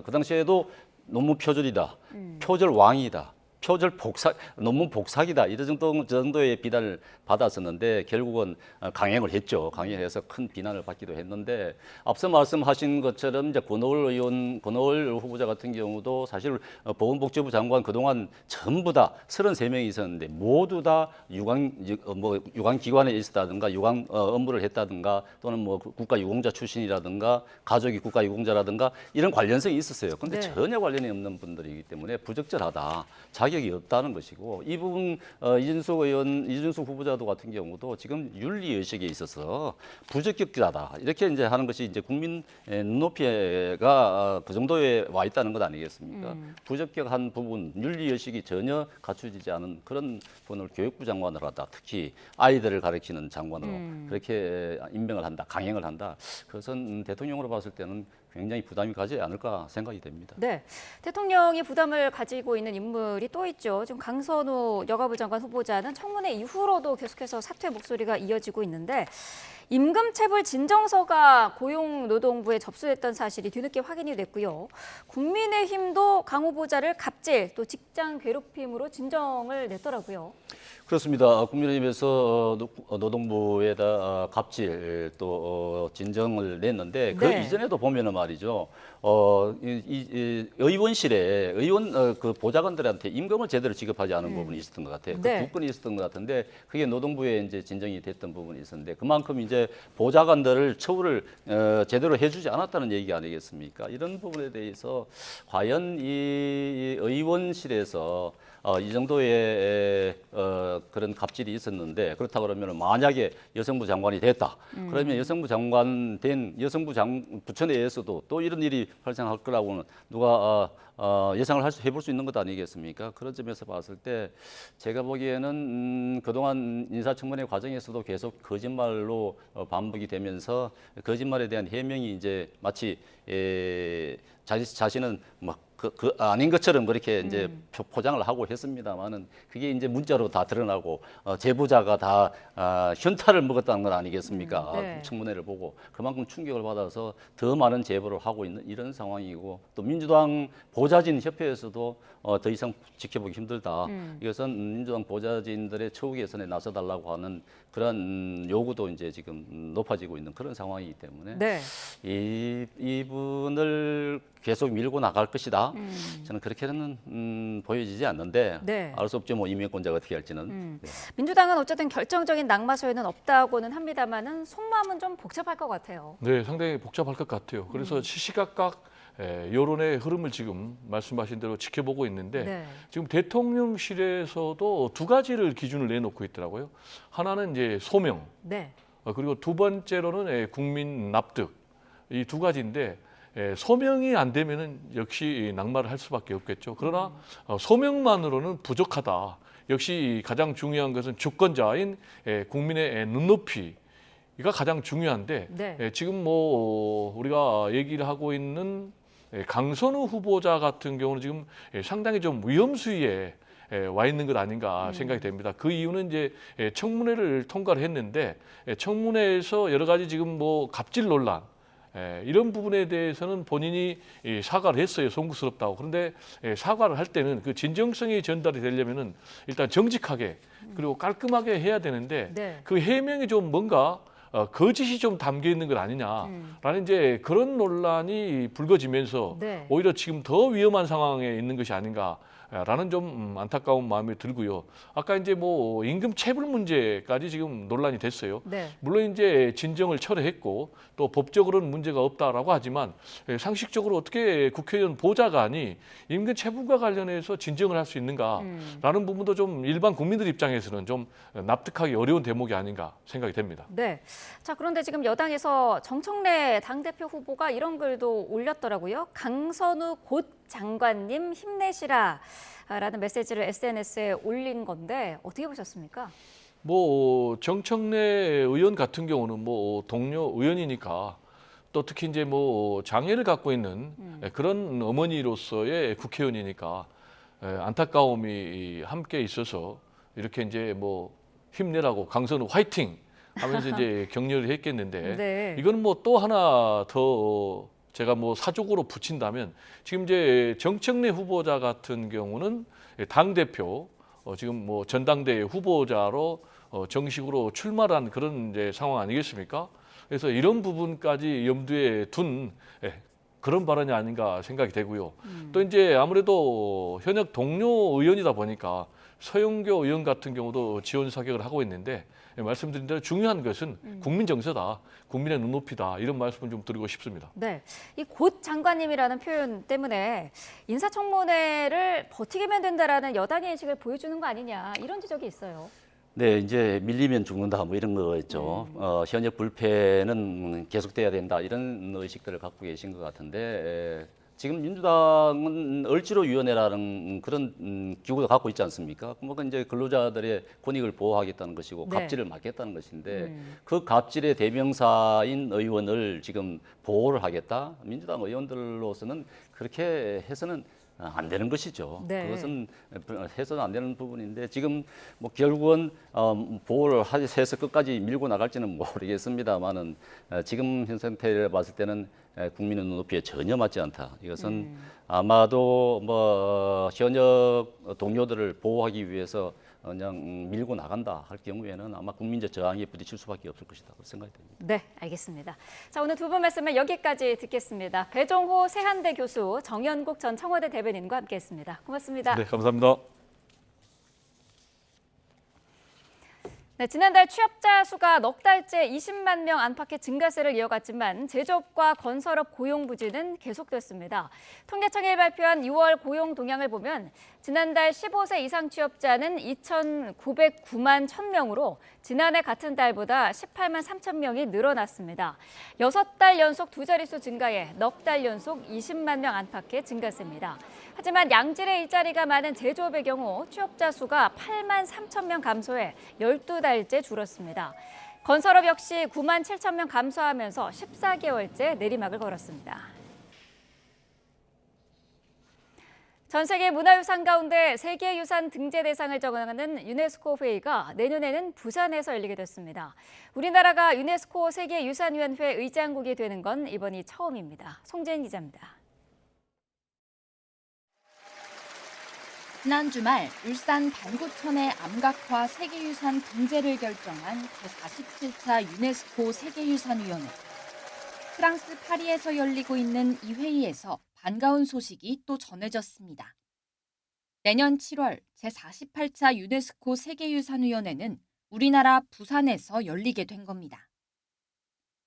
Speaker 26: 그 당시에도 논문 표절이다, 표절 왕이다, 표절 복사, 논문 복사기다 이런 정도의 비난을 받았었는데 결국은 강행을 했죠. 강행해서 큰 비난을 받기도 했는데 앞서 말씀하신 것처럼 이제 권오월 후보자 같은 경우도 사실 보건복지부 장관 그동안 전부 다 33명이 있었는데 모두 다 유관기관에 있었다든가 유관 업무를 했다든가 또는 뭐 국가유공자 출신이라든가 가족이 국가유공자라든가 이런 관련성이 있었어요. 그런데
Speaker 2: 네.
Speaker 26: 전혀 관련이 없는 분들이기 때문에 부적절하다. 자격이 없다는 것이고 이 부분 이준석 후보자도 같은 경우도 지금 윤리 의식에 있어서 부적격자다 이렇게 이제 하는 것이 이제 국민 눈높이가 그 정도에 와 있다는 것 아니겠습니까? 부적격한 부분 윤리 의식이 전혀 갖춰지지 않은 그런 분을 교육부 장관으로 한다. 특히 아이들을 가르치는 장관으로 그렇게 임명을 한다, 강행을 한다. 그것은 대통령으로 봤을 때는 굉장히 부담이 가지 않을까 생각이 됩니다.
Speaker 1: 네, 대통령이 부담을 가지고 있는 인물이 또 있죠. 지금 강선우 여가부 장관 후보자는 청문회 이후로도 계속해서 사퇴 목소리가 이어지고 있는데 임금체불 진정서가 고용노동부에 접수됐던 사실이 뒤늦게 확인이 됐고요. 국민의힘도 강 후보자를 갑질 또 직장 괴롭힘으로 진정을 냈더라고요.
Speaker 26: 그렇습니다. 국민의힘에서 노동부에다 갑질 또 진정을 냈는데 그
Speaker 1: 네.
Speaker 26: 이전에도 보면은 말이죠. 의원실에 그 보좌관들한테 임금을 제대로 지급하지 않은 부분이 있었던 것 같아요.
Speaker 1: 네.
Speaker 26: 그 2건이 있었던 것 같은데 그게 노동부에 이제 진정이 됐던 부분이 있었는데 그만큼 이제 보좌관들을 처우를 제대로 해주지 않았다는 얘기 아니겠습니까? 이런 부분에 대해서 과연 이 의원실에서 이 정도의 그런 갑질이 있었는데 그렇다고 그러면 만약에 여성부 장관이 됐다. 그러면 여성부 장관 된 부처 내에서도 또 이런 일이 발생할 거라고는 누가 예상을 해볼 수 있는 것 아니겠습니까? 그런 점에서 봤을 때 제가 보기에는 그동안 인사청문회 과정에서도 계속 거짓말로 반복이 되면서 거짓말에 대한 해명이 이제 마치 자신은 막 아닌 것처럼 그렇게 이제 포장을 하고 했습니다만은 그게 이제 문자로 다 드러나고 제보자가 다 현타를 먹었다는 건 아니겠습니까?
Speaker 1: 네.
Speaker 26: 청문회를 보고 그만큼 충격을 받아서 더 많은 제보를 하고 있는 이런 상황이고 또 민주당 보좌진 협회에서도 더 이상 지켜보기 힘들다. 이것은 민주당 보좌진들의 처우 개선에 나서달라고 하는 그런 요구도 이제 지금 높아지고 있는 그런 상황이기 때문에
Speaker 1: 네.
Speaker 26: 이분을 계속 밀고 나갈 것이다. 저는 그렇게는 보여지지 않는데
Speaker 1: 네.
Speaker 26: 알 수 없죠. 뭐 임명권자가 어떻게 할지는. 네.
Speaker 1: 민주당은 어쨌든 결정적인 낙마소에는 없다고는 합니다만은 속마음은 좀 복잡할 것 같아요.
Speaker 25: 네, 상당히 복잡할 것 같아요. 그래서 시시각각 여론의 흐름을 지금 말씀하신 대로 지켜보고 있는데
Speaker 1: 네.
Speaker 25: 지금 대통령실에서도 두 가지를 기준을 내놓고 있더라고요. 하나는 이제 소명,
Speaker 1: 네.
Speaker 25: 그리고 두 번째로는 국민 납득. 이 두 가지인데 소명이 안 되면은 역시 낙마를 할 수밖에 없겠죠. 그러나 소명만으로는 부족하다. 역시 가장 중요한 것은 주권자인 국민의 눈높이가 가장 중요한데
Speaker 1: 네.
Speaker 25: 지금 뭐 우리가 얘기를 하고 있는 강선우 후보자 같은 경우는 지금 상당히 좀 위험 수위에 와 있는 것 아닌가 생각이 됩니다. 그 이유는 이제 청문회를 통과를 했는데 청문회에서 여러 가지 지금 뭐 갑질 논란 이런 부분에 대해서는 본인이 사과를 했어요. 송구스럽다고. 그런데 사과를 할 때는 그 진정성이 전달이 되려면은 일단 정직하게 그리고 깔끔하게 해야 되는데
Speaker 1: 네.
Speaker 25: 그 해명이 좀 뭔가 거짓이 좀 담겨 있는 것 아니냐라는 이제 그런 논란이 불거지면서
Speaker 1: 네.
Speaker 25: 오히려 지금 더 위험한 상황에 있는 것이 아닌가라는 좀 안타까운 마음이 들고요. 아까 이제 뭐 임금 체불 문제까지 지금 논란이 됐어요.
Speaker 1: 네.
Speaker 25: 물론 이제 진정을 철회했고 또 법적으로는 문제가 없다라고 하지만 상식적으로 어떻게 국회의원 보좌관이 임금 체불과 관련해서 진정을 할 수 있는가라는 부분도 좀 일반 국민들 입장에서는 좀 납득하기 어려운 대목이 아닌가 생각이 됩니다.
Speaker 1: 네. 자, 그런데 지금 여당에서 정청래 당대표 후보가 이런 글도 올렸더라고요. 강선우 곧 장관님 힘내시라 라는 메시지를 SNS에 올린 건데 어떻게 보셨습니까?
Speaker 25: 뭐 정청래 의원 같은 경우는 뭐 동료 의원이니까 또 특히 이제 뭐 장애를 갖고 있는 그런 어머니로서의 국회의원이니까 안타까움이 함께 있어서 이렇게 이제 뭐 힘내라고 강선우 화이팅 하면서 이제 격려를 했겠는데
Speaker 1: 네.
Speaker 25: 이건 뭐 또 하나 더 제가 뭐 사족으로 붙인다면 지금 이제 정청래 후보자 같은 경우는 당대표 지금 뭐 전당대회 후보자로 정식으로 출마한 그런 이제 상황 아니겠습니까? 그래서 이런 부분까지 염두에 둔 그런 발언이 아닌가 생각이 되고요. 또 이제 아무래도 현역 동료 의원이다 보니까 서영교 의원 같은 경우도 지원 사격을 하고 있는데 말씀드린 대로 중요한 것은 국민 정서다, 국민의 눈높이다 이런 말씀을 좀 드리고 싶습니다.
Speaker 1: 네, 이 곧 장관님이라는 표현 때문에 인사청문회를 버티기만 된다라는 여당의 인식을 보여주는 거 아니냐 이런 지적이 있어요.
Speaker 26: 네, 이제 밀리면 죽는다 뭐 이런 거였죠. 현역 불패는 계속돼야 된다 이런 의식들을 갖고 계신 것 같은데 지금 민주당은 을지로위원회라는 그런 기구도 갖고 있지 않습니까? 뭐 이제 근로자들의 권익을 보호하겠다는 것이고
Speaker 1: 네.
Speaker 26: 갑질을 막겠다는 것인데 그 갑질의 대명사인 의원을 지금 보호를 하겠다? 민주당 의원들로서는 그렇게 해서는 안 되는 것이죠.
Speaker 1: 네.
Speaker 26: 그것은 해서는 안 되는 부분인데 지금 뭐 결국은 보호를 해서 끝까지 밀고 나갈지는 모르겠습니다만은 지금 현 상태를 봤을 때는 국민의 눈높이에 전혀 맞지 않다. 이것은 아마도 뭐 현역 동료들을 보호하기 위해서 그냥 밀고 나간다 할 경우에는 아마 국민적 저항에 부딪힐 수밖에 없을 것이다 생각이 됩니다.
Speaker 1: 네, 알겠습니다. 자, 오늘 두 분 말씀을 여기까지 듣겠습니다. 배종호 세한대 교수, 정연국 전 청와대 대변인과 함께했습니다. 고맙습니다.
Speaker 25: 네, 감사합니다.
Speaker 1: 네, 지난달 취업자 수가 넉 달째 20만 명 안팎의 증가세를 이어갔지만 제조업과 건설업 고용 부진은 계속됐습니다. 통계청이 발표한 6월 고용 동향을 보면 지난달 15세 이상 취업자는 2,909만 1,000명으로 지난해 같은 달보다 18만 3천 명이 늘어났습니다. 6달 연속 두 자릿수 증가에 넉 달 연속 20만 명 안팎의 증가세입니다. 하지만 양질의 일자리가 많은 제조업의 경우 취업자 수가 8만 3천 명 감소해 12달째 줄었습니다. 건설업 역시 9만 7천 명 감소하면서 14개월째 내리막을 걸었습니다. 전 세계 문화유산 가운데 세계유산 등재 대상을 정하는 유네스코 회의가 내년에는 부산에서 열리게 됐습니다. 우리나라가 유네스코 세계유산위원회 의장국이 되는 건 이번이 처음입니다. 송재인 기자입니다.
Speaker 2: 지난 주말 울산 반구천의 암각화 세계유산 등재를 결정한 제47차 유네스코 세계유산위원회. 프랑스 파리에서 열리고 있는 이 회의에서 반가운 소식이 또 전해졌습니다. 내년 7월 제48차 유네스코 세계유산위원회는 우리나라 부산에서 열리게 된 겁니다.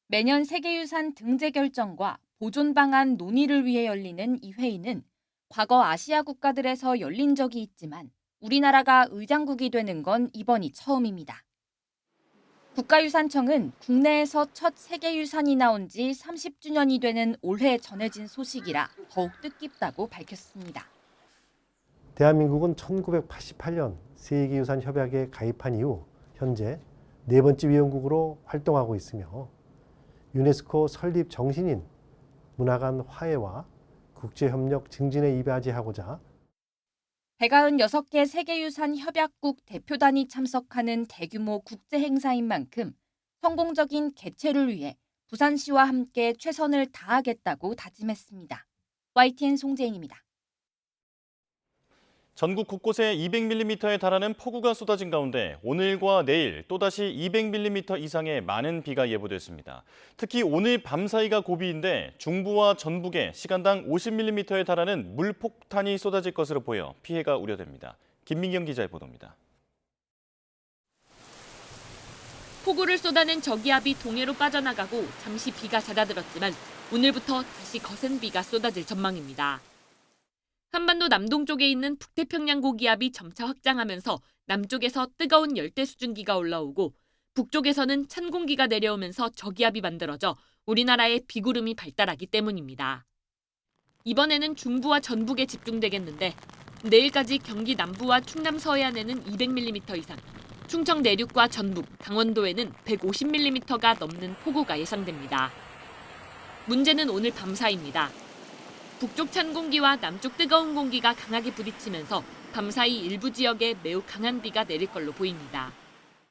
Speaker 2: 매년 세계유산 등재 결정과 보존 방안 논의를 위해 열리는 이 회의는 과거 아시아 국가들에서 열린 적이 있지만 우리나라가 의장국이 되는 건 이번이 처음입니다. 국가유산청은 국내에서 첫 세계유산이 나온 지 30주년이 되는 올해 전해진 소식이라 더욱 뜻깊다고 밝혔습니다.
Speaker 3: 대한민국은 1988년 세계유산협약에 가입한 이후 현재 4번째 위원국으로 활동하고 있으며 유네스코 설립 정신인 문화 간 화해와 국제협력 증진에 이바지하고자
Speaker 2: 196개 세계유산 협약국 대표단이 참석하는 대규모 국제행사인 만큼 성공적인 개최를 위해 부산시와 함께 최선을 다하겠다고 다짐했습니다. YTN 송재인입니다.
Speaker 9: 전국 곳곳에 200mm에 달하는 폭우가 쏟아진 가운데 오늘과 내일 또다시 200mm 이상의 많은 비가 예보됐습니다. 특히 오늘 밤 사이가 고비인데 중부와 전북에 시간당 50mm에 달하는 물폭탄이 쏟아질 것으로 보여 피해가 우려됩니다. 김민경 기자의 보도입니다.
Speaker 16: 폭우를 쏟아낸 저기압이 동해로 빠져나가고 잠시 비가 잦아들었지만 오늘부터 다시 거센 비가 쏟아질 전망입니다. 한반도 남동쪽에 있는 북태평양 고기압이 점차 확장하면서 남쪽에서 뜨거운 열대 수증기가 올라오고 북쪽에서는 찬 공기가 내려오면서 저기압이 만들어져 우리나라에 비구름이 발달하기 때문입니다. 이번에는 중부와 전북에 집중되겠는데 내일까지 경기 남부와 충남 서해안에는 200mm 이상, 충청 내륙과 전북, 강원도에는 150mm가 넘는 폭우가 예상됩니다. 문제는 오늘 밤 사이입니다. 북쪽 찬 공기와 남쪽 뜨거운 공기가 강하게 부딪히면서 밤사이 일부 지역에 매우 강한 비가 내릴 걸로 보입니다.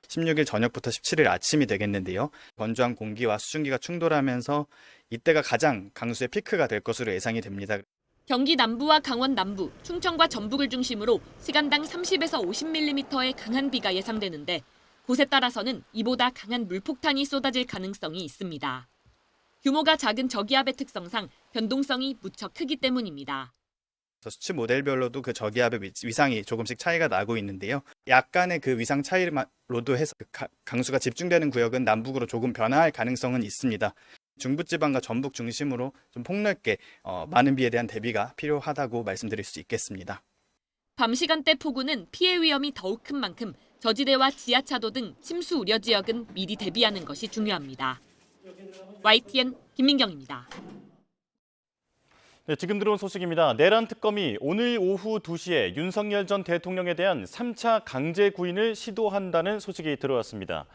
Speaker 4: 16일 저녁부터 17일 아침이 되겠는데요. 건조한 공기와 수증기가 충돌하면서 이때가 가장 강수의 피크가 될 것으로 예상이 됩니다.
Speaker 5: 경기 남부와 강원 남부, 충청과 전북을 중심으로 시간당 30에서 50mm의 강한 비가 예상되는데 곳에 따라서는 이보다 강한 물폭탄이 쏟아질 가능성이 있습니다. 규모가 작은 저기압의 특성상 변동성이 무척 크기 때문입니다.
Speaker 4: 수치 모델별로도 그 저기압의 위상이 조금씩 차이가 나고 있는데요. 약간의 그 위상 차이로도 해서 강수가 집중되는 구역은 남북으로 조금 변화할 가능성은 있습니다. 중부지방과 전북 중심으로 좀 폭넓게 많은 비에 대한 대비가 필요하다고 말씀드릴 수 있겠습니다.
Speaker 5: 밤 시간대 폭우는 피해 위험이 더욱 큰 만큼 저지대와 지하차도 등 침수 우려 지역은 미리 대비하는 것이 중요합니다. YTN 김민경입니다.
Speaker 9: 네, 지금 들어온 소식입니다. 내란 특검이 오늘 오후 2시에 윤석열 전 대통령에 대한 3차 강제 구인을 시도한다는 소식이 들어왔습니다.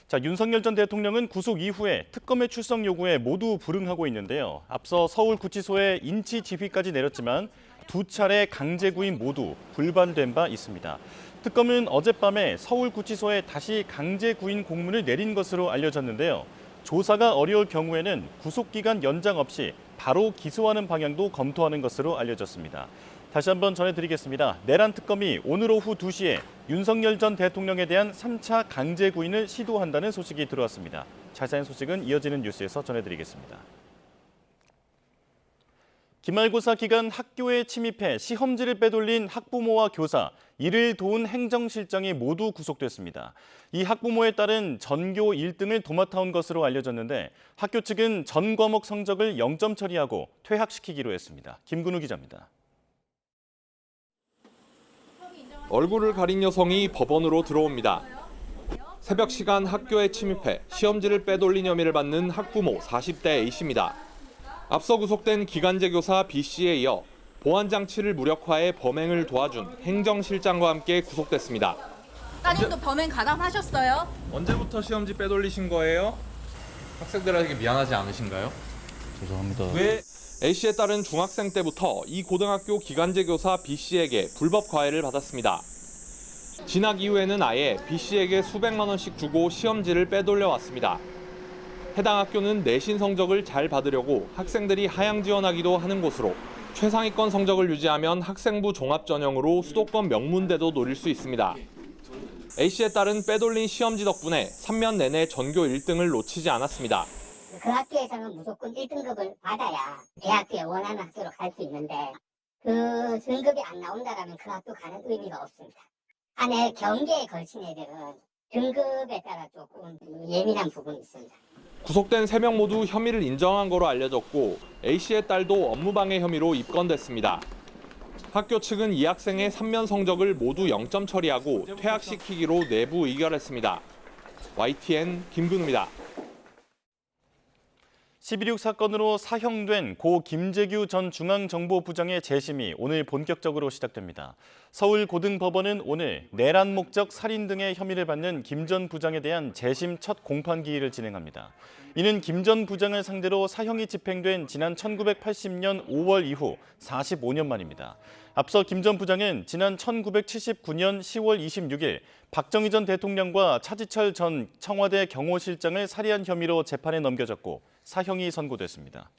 Speaker 9: 자, 윤석열 전 대통령은 구속 이후에 특검의 출석 요구에 모두 불응하고 있는데요. 앞서 서울구치소에 인치 지휘까지 내렸지만 2차례 강제 구인 모두 불발된 바 있습니다. 특검은 어젯밤에 서울구치소에 다시 강제 구인 공문을 내린 것으로 알려졌는데요. 조사가 어려울 경우에는 구속기간 연장 없이 바로 기소하는 방향도 검토하는 것으로 알려졌습니다. 다시 한번 전해드리겠습니다. 내란 특검이 오늘 오후 2시에 윤석열 전 대통령에 대한 3차 강제 구인을 시도한다는 소식이 들어왔습니다. 자세한 소식은 이어지는 뉴스에서 전해드리겠습니다. 기말고사 기간 학교에 침입해 시험지를 빼돌린 학부모와 교사, 이를 도운 행정실장이 모두 구속됐습니다. 이 학부모에 따른 전교 1등을 도맡아온 것으로 알려졌는데 학교 측은 전 과목 성적을 0점 처리하고 퇴학시키기로 했습니다. 김근우 기자입니다.
Speaker 6: 얼굴을 가린 여성이 법원으로 들어옵니다. 새벽 시간 학교에 침입해 시험지를 빼돌린 혐의를 받는 학부모 40대 A씨입니다. 앞서 구속된 기간제 교사 B씨에 이어 보안장치를 무력화해 범행을 도와준 행정실장과 함께 구속됐습니다.
Speaker 7: 따님도 범행 가담하셨어요?
Speaker 6: 언제부터 시험지 빼돌리신 거예요? 학생들에게 미안하지 않으신가요?
Speaker 26: 죄송합니다.
Speaker 6: 왜 A씨에 따른 중학생 때부터 이 고등학교 기간제 교사 B씨에게 불법 과외를 받았습니다. 진학 이후에는 아예 B씨에게 수백만 원씩 주고 시험지를 빼돌려 왔습니다. 해당 학교는 내신 성적을 잘 받으려고 학생들이 하향 지원하기도 하는 곳으로 최상위권 성적을 유지하면 학생부 종합전형으로 수도권 명문대도 노릴 수 있습니다. A씨에 따른 빼돌린 시험지 덕분에 3년 내내 전교 1등을 놓치지 않았습니다.
Speaker 8: 그 학교에서는 무조건 1등급을 받아야 대학교에 원하는 학교로 갈 수 있는데 그 등급이 안 나온다면 그 학교 가는 의미가 없습니다. 안에 경계에 걸친 애들은 등급에 따라 조금 예민한 부분이 있습니다.
Speaker 6: 구속된 3명 모두 혐의를 인정한 거로 알려졌고 A씨의 딸도 업무방해 혐의로 입건됐습니다. 학교 측은 이 학생의 3면 성적을 모두 0점 처리하고 퇴학시키기로 내부 의결했습니다. YTN 김근우입니다.
Speaker 9: 11.6 사건으로 사형된 고 김재규 전 중앙정보부장의 재심이 오늘 본격적으로 시작됩니다. 서울고등법원은 오늘 내란 목적 살인 등의 혐의를 받는 김 전 부장에 대한 재심 첫 공판기일을 진행합니다. 이는 김 전 부장을 상대로 사형이 집행된 지난 1980년 5월 이후 45년 만입니다. 앞서 김 전 부장은 지난 1979년 10월 26일 박정희 전 대통령과 차지철 전 청와대 경호실장을 살해한 혐의로 재판에 넘겨졌고 사형이 선고됐습니다.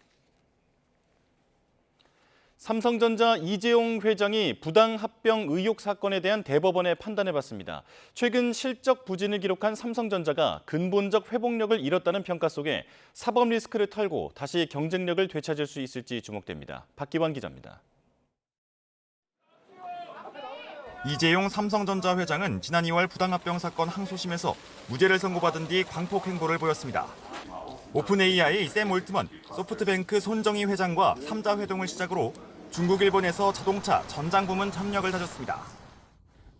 Speaker 9: 삼성전자 이재용 회장이 부당 합병 의혹 사건에 대한 대법원의 판단을 받습니다. 최근 실적 부진을 기록한 삼성전자가 근본적 회복력을 잃었다는 평가 속에 사법 리스크를 털고 다시 경쟁력을 되찾을 수 있을지 주목됩니다. 박기환 기자입니다.
Speaker 11: 이재용 삼성전자 회장은 지난 2월 부당합병 사건 항소심에서 무죄를 선고받은 뒤 광폭 행보를 보였습니다. 오픈 AI 샘 올트먼, 소프트뱅크 손정희 회장과 3자 회동을 시작으로 중국, 일본에서 자동차, 전장 부문 협력을 다졌습니다.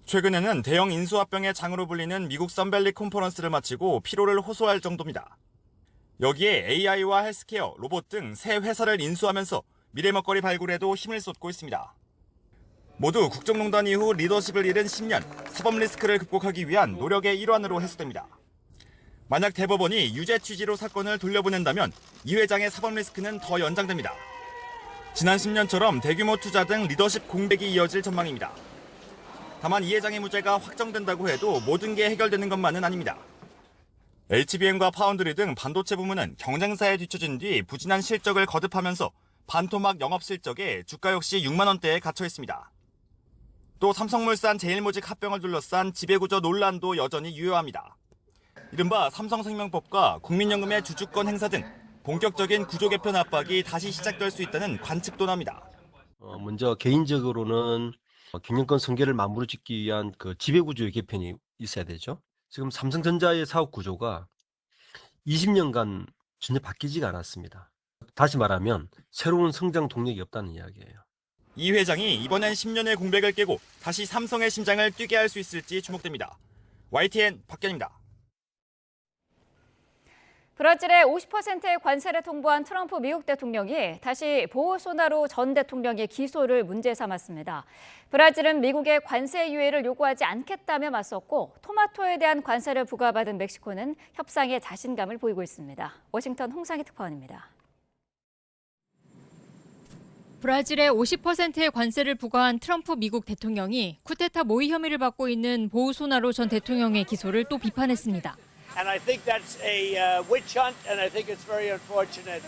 Speaker 11: 최근에는 대형 인수합병의 장으로 불리는 미국 선밸리 컨퍼런스를 마치고 피로를 호소할 정도입니다. 여기에 AI와 헬스케어, 로봇 등 새 회사를 인수하면서 미래 먹거리 발굴에도 힘을 쏟고 있습니다. 모두 국정농단 이후 리더십을 잃은 10년, 사법 리스크를 극복하기 위한 노력의 일환으로 해석됩니다. 만약 대법원이 유죄 취지로 사건을 돌려보낸다면 이 회장의 사법 리스크는 더 연장됩니다. 지난 10년처럼 대규모 투자 등 리더십 공백이 이어질 전망입니다. 다만 이 회장의 무죄가 확정된다고 해도 모든 게 해결되는 것만은 아닙니다. HBM과 파운드리 등 반도체 부문은 경쟁사에 뒤처진 뒤 부진한 실적을 거듭하면서 반토막 영업 실적에 주가 역시 6만 원대에 갇혀 있습니다. 또 삼성물산 제일모직 합병을 둘러싼 지배구조 논란도 여전히 유효합니다. 이른바 삼성생명법과 국민연금의 주주권 행사 등 본격적인 구조 개편 압박이 다시 시작될 수 있다는 관측도 납니다.
Speaker 10: 먼저 개인적으로는 경영권 승계를 마무리 짓기 위한 그 지배구조의 개편이 있어야 되죠. 지금 삼성전자의 사업 구조가 20년간 전혀 바뀌지가 않았습니다. 다시 말하면 새로운 성장 동력이 없다는 이야기예요.
Speaker 11: 이 회장이 이번엔 10년의 공백을 깨고 다시 삼성의 심장을 뛰게 할 수 있을지 주목됩니다. YTN 박견입니다.
Speaker 1: 브라질의 50%의 관세를 통보한 트럼프 미국 대통령이 다시 보우소나루 전 대통령의 기소를 문제 삼았습니다. 브라질은 미국의 관세 유예를 요구하지 않겠다며 맞섰고 토마토에 대한 관세를 부과받은 멕시코는 협상에 자신감을 보이고 있습니다. 워싱턴 홍상희 특파원입니다.
Speaker 12: 브라질의 50%의 관세를 부과한 트럼프 미국 대통령이 쿠데타 모의 혐의를 받고 있는 보우소나루 전 대통령의 기소를 또 비판했습니다.
Speaker 13: And I think that's a witch hunt, and I think it's very unfortunate.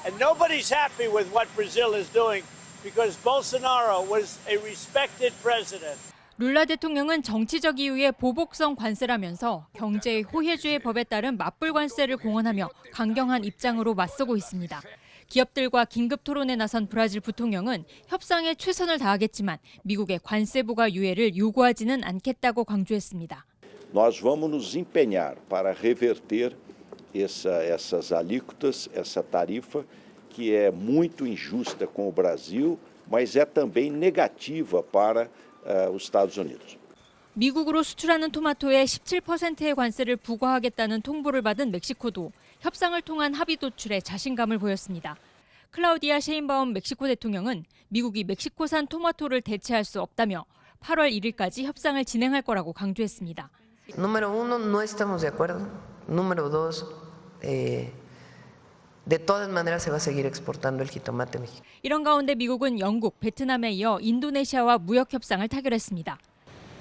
Speaker 13: And nobody's happy with what Brazil is doing because Bolsonaro was a respected president.
Speaker 12: 룰라 대통령은 정치적 이유의 보복성 관세라면서 경제의 호혜주의 법에 따른 맞불 관세를 공언하며 강경한 입장으로 맞서고 있습니다. 기업들과 긴급 토론에 나선 브라질 부통령은 협상에 최선을 다하겠지만 미국의 관세 부과 유예를 요구하지는 않겠다고 강조했습니다.
Speaker 14: Nós vamos nos empenhar para reverter essas alíquotas, essa tarifa que é muito injusta com o Brasil, mas é também negativa para os Estados Unidos.
Speaker 12: 미국으로 수출하는 토마토에 17%의 관세를 부과하겠다는 통보를 받은 멕시코도 협상을 통한 합의 도출에 자신감을 보였습니다. 클라우디아 셰인바움 멕시코 대통령은 미국이 멕시코산 토마토를 대체할 수 없다며 8월 1일까지 협상을 진행할 거라고 강조했습니다.
Speaker 17: Número uno, no estamos de acuerdo. Número dos, de todas maneras se va a seguir exportando el jitomate mexicano.
Speaker 12: 이런 가운데 미국은 영국, 베트남에 이어 인도네시아와 무역 협상을 타결했습니다.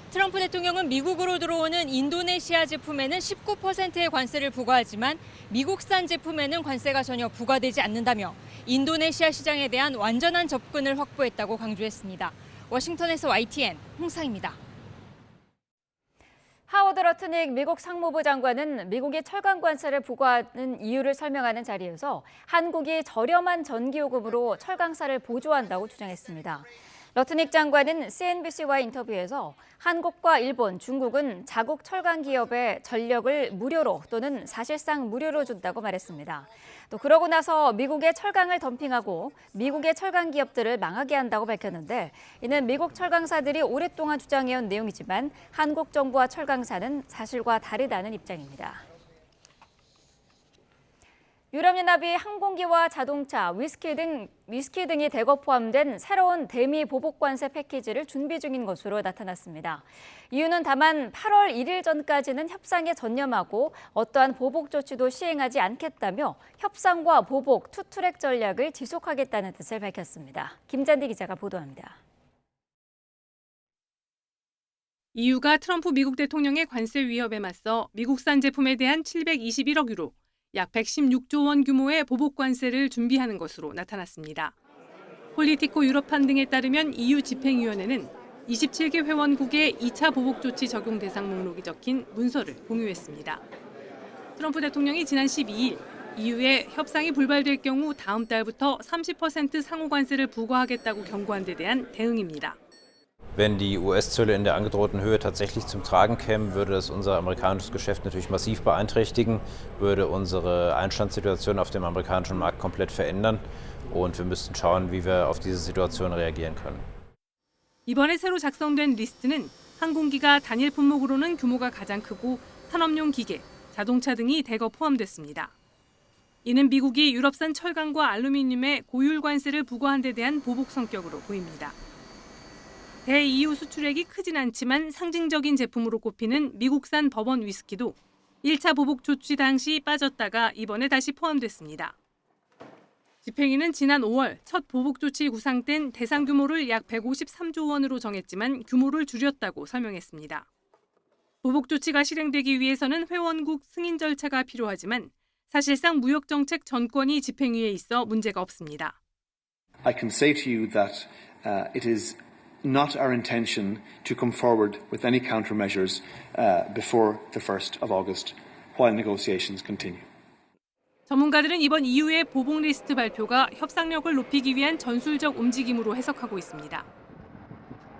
Speaker 12: 트럼프 대통령은 미국으로 들어오는 인도네시아 제품에는 19%의 관세를 부과하지만 미국산 제품에는 관세가 전혀 부과되지 않는다며 인도네시아 시장에 대한 완전한 접근을 확보했다고 강조했습니다. 워싱턴에서 YTN 홍상입니다.
Speaker 1: 하워드 러트닉 미국 상무부 장관은 미국이 철강 관세를 부과하는 이유를 설명하는 자리에서 한국이 저렴한 전기요금으로 철강사를 보조한다고 주장했습니다. 러트닉 장관은 CNBC와의 인터뷰에서 한국과 일본, 중국은 자국 철강 기업에 전력을 무료로 또는 사실상 무료로 준다고 말했습니다. 또 그러고 나서 미국의 철강을 덤핑하고 미국의 철강 기업들을 망하게 한다고 밝혔는데 이는 미국 철강사들이 오랫동안 주장해온 내용이지만 한국 정부와 철강사는 사실과 다르다는 입장입니다. 유럽연합이 항공기와 자동차, 위스키 등이 대거 포함된 새로운 대미 보복관세 패키지를 준비 중인 것으로 나타났습니다. 이유는 다만 8월 1일 전까지는 협상에 전념하고 어떠한 보복 조치도 시행하지 않겠다며 협상과 보복, 투트랙 전략을 지속하겠다는 뜻을 밝혔습니다. 김잔디 기자가 보도합니다.
Speaker 18: EU가 트럼프 미국 대통령의 관세 위협에 맞서 미국산 제품에 대한 721억 유로, 약 116조 원 규모의 보복 관세를 준비하는 것으로 나타났습니다. 폴리티코 유럽판 등에 따르면 EU 집행위원회는 27개 회원국의 2차 보복 조치 적용 대상 목록이 적힌 문서를 공유했습니다. 트럼프 대통령이 지난 12일 EU의 협상이 불발될 경우 다음 달부터 30% 상호 관세를 부과하겠다고 경고한 데 대한 대응입니다.
Speaker 27: Wenn die US-Zölle in der angedrohten Höhe tatsächlich zum Tragen kämen, würde das unser amerikanisches Geschäft natürlich massiv beeinträchtigen, würde unsere Einstandssituation auf dem amerikanischen Markt komplett verändern und wir müssten schauen, wie wir auf diese Situation reagieren können.
Speaker 18: 이번에 새로 작성된 리스트는 항공기가 단일 품목으로는 규모가 가장 크고 산업용 기계, 자동차 등이 대거 포함됐습니다. 이는 미국이 유럽산 철강과 알루미늄에 고율 관세를 부과한 데 대한 보복 성격으로 보입니다. 대EU 수출액이 크진 않지만 상징적인 제품으로 꼽히는 미국산 버번 위스키도 1차 보복 조치 당시 빠졌다가 이번에 다시 포함됐습니다. 집행위는 지난 5월 첫 보복 조치 구상된 대상 규모를 약 153조 원으로 정했지만 규모를 줄였다고 설명했습니다. 보복 조치가 실행되기 위해서는 회원국 승인 절차가 필요하지만 사실상 무역정책 전권이 집행위에 있어 문제가 없습니다.
Speaker 15: I can say to you that it is not our intention to come forward with any countermeasures before the 1st of August while negotiations continue.
Speaker 18: 전문가들은 이번 EU의 보복 리스트 발표가 협상력을 높이기 위한 전술적 움직임으로 해석하고 있습니다.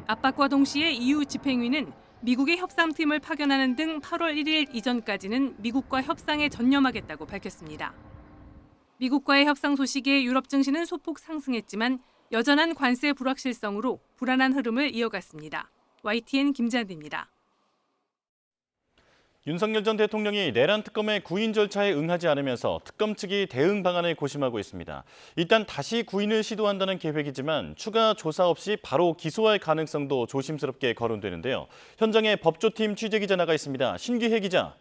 Speaker 18: 압박과 동시에 EU 집행위는 미국의 협상팀을 파견하는 등 8월 1일 이전까지는 미국과 협상에 전념하겠다고 밝혔습니다. 미국과의 협상 소식에 유럽 증시는 소폭 상승했지만 여전한 관세 불확실성으로 불안한 흐름을 이어갔습니다. YTN 김자대입니다.
Speaker 9: 윤석열 전 대통령이 내란 특검의 구인 절차에 응하지 않으면서 특검 측이 대응 방안을 고심하고 있습니다. 일단 다시 구인을 시도한다는 계획이지만 추가 조사 없이 바로 기소할 가능성도 조심스럽게 거론되는데요. 현장에 법조팀 취재기자 나가 있습니다. 신기혜 기자.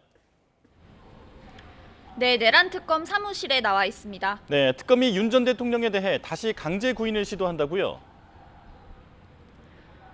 Speaker 19: 네, 내란 특검 사무실에 나와 있습니다.
Speaker 9: 네, 특검이 윤 전 대통령에 대해 다시 강제 구인을 시도한다고요?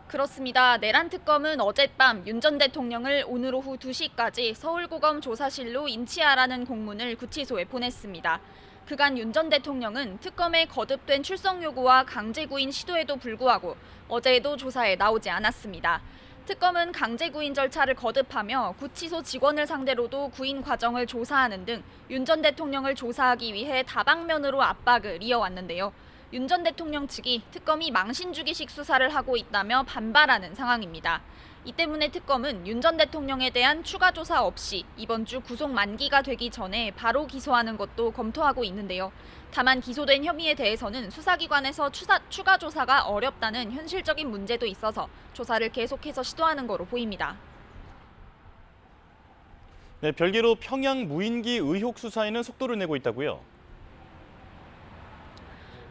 Speaker 19: 그렇습니다. 내란 특검은 어젯밤 윤 전 대통령을 오늘 오후 2시까지 서울고검 조사실로 인치하라는 공문을 구치소에 보냈습니다. 그간 윤 전 대통령은 특검의 거듭된 출석 요구와 강제 구인 시도에도 불구하고 어제에도 조사에 나오지 않았습니다. 특검은 강제 구인 절차를 거듭하며 구치소 직원을 상대로도 구인 과정을 조사하는 등 윤 전 대통령을 조사하기 위해 다방면으로 압박을 이어왔는데요. 윤 전 대통령 측이 특검이 망신주기식 수사를 하고 있다며 반발하는 상황입니다. 이 때문에 특검은 윤 전 대통령에 대한 추가 조사 없이 이번 주 구속 만기가 되기 전에 바로 기소하는 것도 검토하고 있는데요. 다만 기소된 혐의에 대해서는 수사기관에서 추가 조사가 어렵다는 현실적인 문제도 있어서 조사를 계속해서 시도하는 거로 보입니다.
Speaker 9: 네, 별개로 평양 무인기 의혹 수사에는 속도를 내고 있다고요?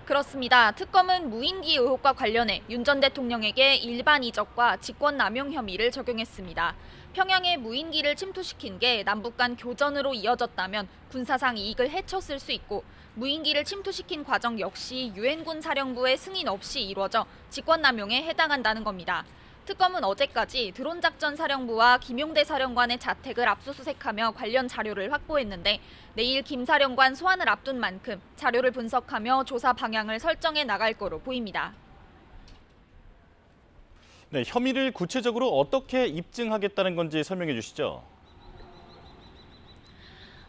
Speaker 19: 그렇습니다. 특검은 무인기 의혹과 관련해 윤 전 대통령에게 일반 이적과 직권 남용 혐의를 적용했습니다. 평양에 무인기를 침투시킨 게 남북 간 교전으로 이어졌다면 군사상 이익을 해쳤을 수 있고 무인기를 침투시킨 과정 역시 유엔군 사령부의 승인 없이 이루어져 직권 남용에 해당한다는 겁니다. 특검은 어제까지 드론작전 사령부와 김용대 사령관의 자택을 압수수색하며 관련 자료를 확보했는데 내일 김 사령관 소환을 앞둔 만큼 자료를 분석하며 조사 방향을 설정해 나갈 거로 보입니다.
Speaker 9: 네, 혐의를 구체적으로 어떻게 입증하겠다는 건지 설명해 주시죠.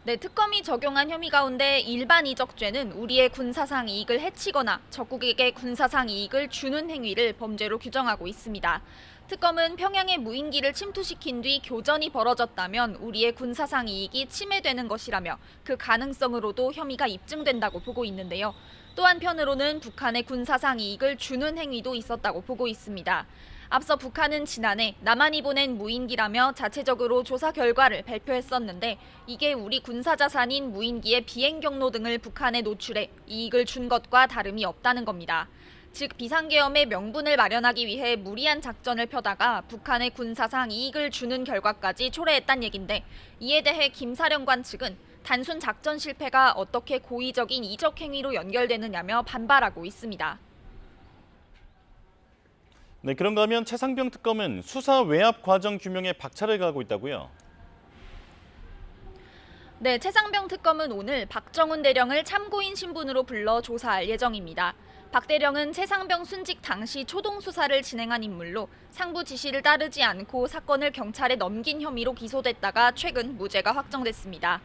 Speaker 19: 네, 특검이 적용한 혐의 가운데 일반 이적죄는 우리의 군사상 이익을 해치거나 적국에게 군사상 이익을 주는 행위를 범죄로 규정하고 있습니다. 특검은 평양의 무인기를 침투시킨 뒤 교전이 벌어졌다면 우리의 군사상 이익이 침해되는 것이라며 그 가능성으로도 혐의가 입증된다고 보고 있는데요. 또 한편으로는 북한의 군사상 이익을 주는 행위도 있었다고 보고 있습니다. 앞서 북한은 지난해 남한이 보낸 무인기라며 자체적으로 조사 결과를 발표했었는데 이게 우리 군사자산인 무인기의 비행 경로 등을 북한에 노출해 이익을 준 것과 다름이 없다는 겁니다. 즉 비상계엄의 명분을 마련하기 위해 무리한 작전을 펴다가 북한의 군사상 이익을 주는 결과까지 초래했단 얘긴데 이에 대해 김 사령관 측은 단순 작전 실패가 어떻게 고의적인 이적 행위로 연결되느냐며 반발하고 있습니다.
Speaker 9: 네, 그런가 하면 최상병 특검은 수사 외압 과정 규명에 박차를 가하고 있다고요?
Speaker 19: 네, 최상병 특검은 오늘 박정훈 대령을 참고인 신분으로 불러 조사할 예정입니다. 박 대령은 최상병 순직 당시 초동 수사를 진행한 인물로 상부 지시를 따르지 않고 사건을 경찰에 넘긴 혐의로 기소됐다가 최근 무죄가 확정됐습니다.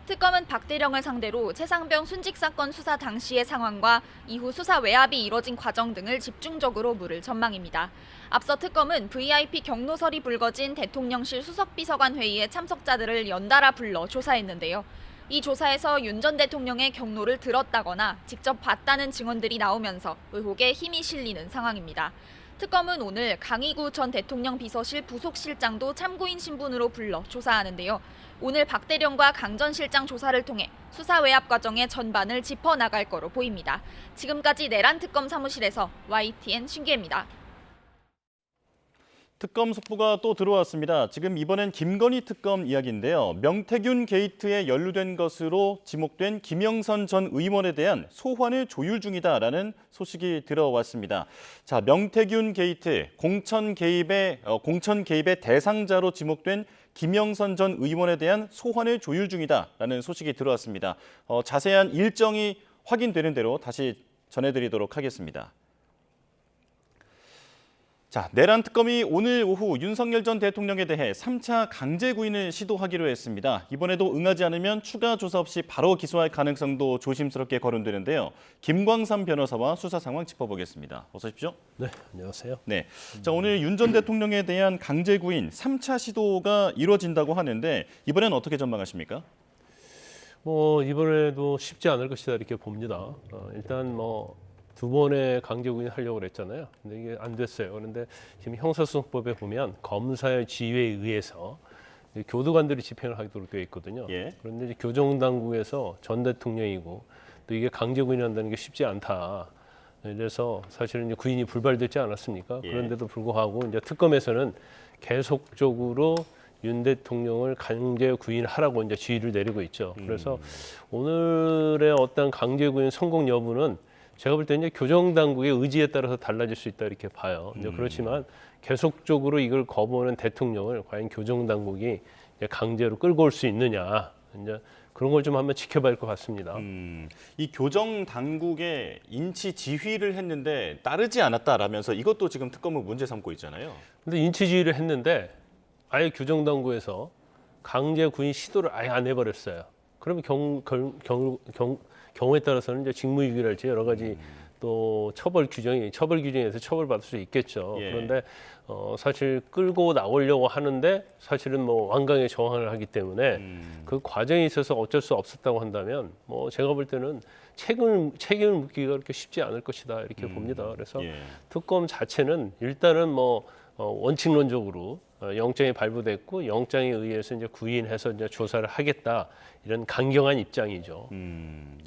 Speaker 19: 특검은 박 대령을 상대로 최상병 순직 사건 수사 당시의 상황과 이후 수사 외압이 이뤄진 과정 등을 집중적으로 물을 전망입니다. 앞서 특검은 VIP 경로설이 불거진 대통령실 수석비서관 회의에 참석자들을 연달아 불러 조사했는데요. 이 조사에서 윤 전 대통령의 경로를 들었다거나 직접 봤다는 증언들이 나오면서 의혹에 힘이 실리는 상황입니다. 특검은 오늘 강희구 전 대통령 비서실 부속실장도 참고인 신분으로 불러 조사하는데요. 오늘 박 대령과 강 전 실장 조사를 통해 수사 외압 과정의 전반을 짚어나갈 거로 보입니다. 지금까지 내란 특검 사무실에서 YTN 신기혜입니다.
Speaker 9: 특검 속보가 또 들어왔습니다. 지금 이번엔 김건희 특검 이야기인데요. 명태균 게이트에 연루된 것으로 지목된 김영선 전 의원에 대한 소환을 조율 중이다라는 소식이 들어왔습니다. 자, 명태균 게이트 공천 개입의 대상자로 지목된 김영선 전 의원에 대한 소환을 조율 중이다라는 소식이 들어왔습니다. 자세한 일정이 확인되는 대로 다시 전해드리도록 하겠습니다. 자, 내란 특검이 오늘 오후 윤석열 전 대통령에 대해 3차 강제 구인을 시도하기로 했습니다. 이번에도 응하지 않으면 추가 조사 없이 바로 기소할 가능성도 조심스럽게 거론되는데요. 김광삼 변호사와 수사 상황 짚어보겠습니다. 어서 오십시오.
Speaker 3: 네, 안녕하세요.
Speaker 9: 네, 자, 오늘 윤 전 대통령에 대한 강제 구인 3차 시도가 이루어진다고 하는데 이번엔 어떻게 전망하십니까?
Speaker 3: 이번에도 쉽지 않을 것이다 이렇게 봅니다. 일단 두 번의 강제 구인 하려고 그랬잖아요. 근데 이게 안 됐어요. 그런데 지금 형사소송법에 보면 검사의 지휘에 의해서 교도관들이 집행을 하도록 되어 있거든요.
Speaker 9: 예.
Speaker 3: 그런데 이제 교정당국에서 전 대통령이고 또 이게 강제 구인한다는 게 쉽지 않다. 그래서 사실은 이제 구인이 불발됐지 않았습니까?
Speaker 9: 예.
Speaker 3: 그런데도 불구하고 이제 특검에서는 계속적으로 윤 대통령을 강제 구인하라고 이제 지휘를 내리고 있죠. 그래서 오늘의 어떤 강제 구인 성공 여부는 제가 볼 때 이제 교정 당국의 의지에 따라서 달라질 수 있다 이렇게 봐요. 이제 그렇지만 계속적으로 이걸 거부하는 대통령을 과연 교정 당국이 강제로 끌고 올 수 있느냐, 이제 그런 걸 좀 한번 지켜봐야 할 것 같습니다.
Speaker 9: 이 교정 당국의 인치 지휘를 했는데 따르지 않았다라면서 이것도 지금 특검은 문제 삼고 있잖아요.
Speaker 3: 근데 인치 지휘를 했는데 아예 교정 당국에서 강제 구인 시도를 아예 안 해버렸어요. 그러면 경우에 따라서는 이제 직무유기랄지 여러 가지 또 처벌 규정에서 처벌받을 수 있겠죠.
Speaker 9: 예.
Speaker 3: 그런데 사실 끌고 나오려고 하는데 사실은 완강히 저항을 하기 때문에 그 과정에 있어서 어쩔 수 없었다고 한다면 제가 볼 때는 책임을 묻기가 그렇게 쉽지 않을 것이다 이렇게 봅니다. 그래서
Speaker 9: 예.
Speaker 3: 특검 자체는 일단은 원칙론적으로 영장이 발부됐고 영장에 의해서 이제 구인해서 이제 조사를 하겠다 이런 강경한 입장이죠.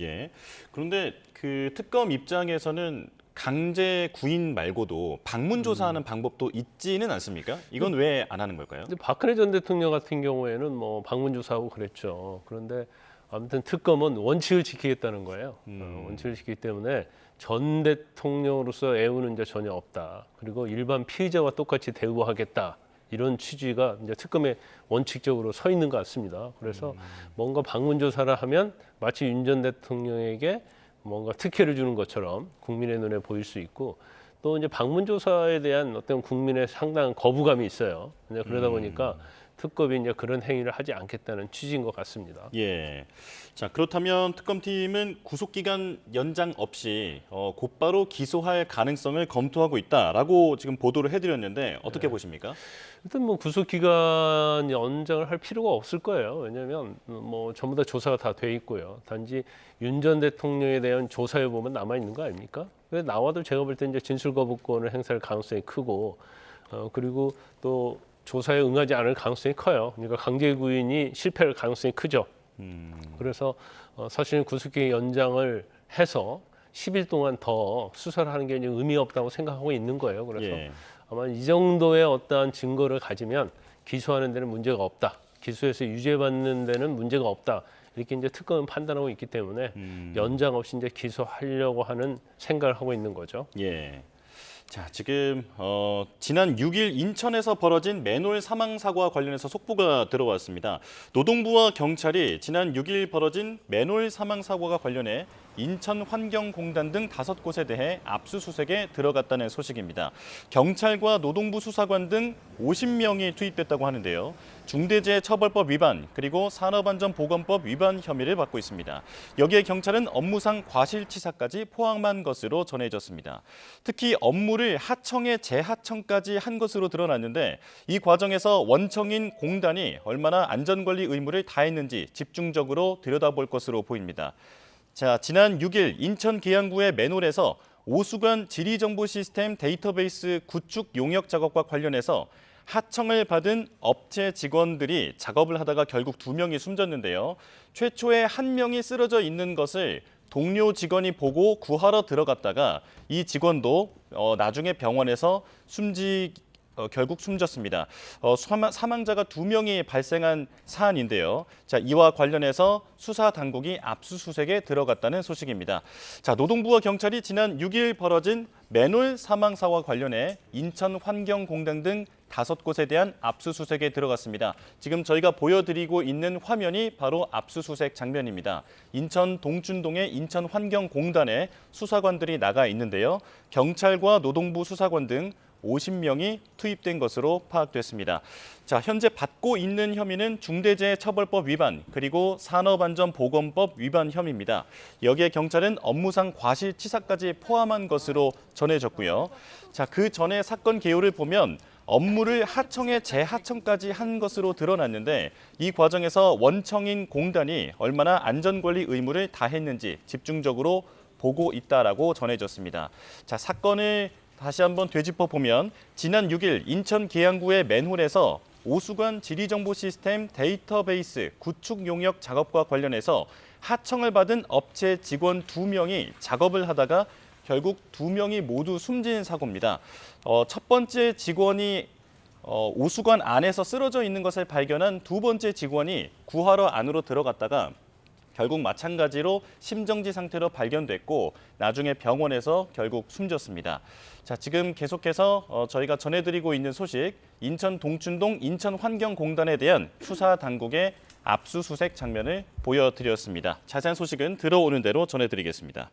Speaker 9: 예. 그런데 그 특검 입장에서는 강제 구인 말고도 방문 조사하는 방법도 있지는 않습니까? 이건 왜 안 하는 걸까요?
Speaker 3: 근데 박근혜 전 대통령 같은 경우에는 방문 조사하고 그랬죠. 그런데 아무튼 특검은 원칙을 지키겠다는 거예요. 원칙을 지키기 때문에 전 대통령으로서 애우는 게 전혀 없다. 그리고 일반 피의자와 똑같이 대우하겠다. 이런 취지가 이제 특검에 원칙적으로 서 있는 것 같습니다. 그래서 뭔가 방문 조사를 하면 마치 윤 전 대통령에게 뭔가 특혜를 주는 것처럼 국민의 눈에 보일 수 있고 또 이제 방문 조사에 대한 어떤 국민의 상당한 거부감이 있어요. 이제 그러다 보니까 특검이 이제 그런 행위를 하지 않겠다는 취지인 것 같습니다.
Speaker 9: 예. 자, 그렇다면 특검팀은 구속기간 연장 없이 곧바로 기소할 가능성을 검토하고 있다라고 지금 보도를 해드렸는데 어떻게 보십니까?
Speaker 3: 일단 구속기간 연장을 할 필요가 없을 거예요. 왜냐하면 전부 다 조사가 다 돼 있고요. 단지 윤 전 대통령에 대한 조사 여부만 남아 있는 거 아닙니까? 근데 나와도 제가 볼 때 이제 진술 거부권을 행사할 가능성이 크고 그리고 또 조사에 응하지 않을 가능성이 커요. 그러니까 강제 구인이 실패할 가능성이 크죠. 그래서 사실 구속기간 연장을 해서 10일 동안 더 수사를 하는 게 의미가 없다고 생각하고 있는 거예요. 그래서
Speaker 9: 예.
Speaker 3: 아마 이 정도의 어떠한 증거를 가지면 기소하는 데는 문제가 없다. 기소해서 유죄받는 데는 문제가 없다. 이렇게 이제 특검은 판단하고 있기 때문에 연장 없이 이제 기소하려고 하는 생각을 하고 있는 거죠.
Speaker 9: 예. 자, 지금 지난 6일 인천에서 벌어진 맨홀 사망 사고와 관련해서 속보가 들어왔습니다. 노동부와 경찰이 지난 6일 벌어진 맨홀 사망 사고와 관련해 인천환경공단 등 5곳에 대해 압수수색에 들어갔다는 소식입니다. 경찰과 노동부 수사관 등 50명이 투입됐다고 하는데요. 중대재해처벌법 위반 그리고 산업안전보건법 위반 혐의를 받고 있습니다. 여기에 경찰은 업무상 과실치사까지 포함한 것으로 전해졌습니다. 특히 업무를 하청에 재하청까지 한 것으로 드러났는데 이 과정에서 원청인 공단이 얼마나 안전관리 의무를 다했는지 집중적으로 들여다볼 것으로 보입니다. 자, 지난 6일 인천 계양구의 맨홀에서 오수관 지리정보시스템 데이터베이스 구축 용역 작업과 관련해서 하청을 받은 업체 직원들이 작업을 하다가 결국 2명이 숨졌는데요. 최초에 1명이 쓰러져 있는 것을 동료 직원이 보고 구하러 들어갔다가 이 직원도 나중에 병원에서 결국 숨졌습니다. 사망자가 2명이 발생한 사안인데요. 자, 이와 관련해서 수사 당국이 압수수색에 들어갔다는 소식입니다. 자, 노동부와 경찰이 지난 6일 벌어진 맨홀 사망 사고와 관련해 인천환경공단 등 5곳에 대한 압수수색에 들어갔습니다. 지금 저희가 보여드리고 있는 화면이 바로 압수수색 장면입니다. 인천 동춘동의 인천환경공단에 수사관들이 나가 있는데요. 경찰과 노동부 수사관 등 50명이 투입된 것으로 파악됐습니다. 자, 현재 받고 있는 혐의는 중대재해처벌법 위반 그리고 산업안전보건법 위반 혐의입니다. 여기에 경찰은 업무상 과실치사까지 포함한 것으로 전해졌고요. 자, 그 전에 사건 개요를 보면 업무를 하청에 재하청까지 한 것으로 드러났는데 이 과정에서 원청인 공단이 얼마나 안전관리 의무를 다했는지 집중적으로 보고 있다라고 전해졌습니다. 자, 사건을 다시 한번 되짚어 보면 지난 6일 인천 계양구의 맨홀에서 오수관 지리정보 시스템 데이터베이스 구축 용역 작업과 관련해서 하청을 받은 업체 직원 2명이 작업을 하다가 결국 2명이 모두 숨진 사고입니다. 첫 번째 직원이 오수관 안에서 쓰러져 있는 것을 발견한 두 번째 직원이 구하러 안으로 들어갔다가 결국 마찬가지로 심정지 상태로 발견됐고 나중에 병원에서 결국 숨졌습니다. 자, 지금 계속해서 저희가 전해드리고 있는 소식, 인천 동춘동 인천환경공단에 대한 수사 당국의 압수수색 장면을 보여드렸습니다. 자세한 소식은 들어오는 대로 전해드리겠습니다.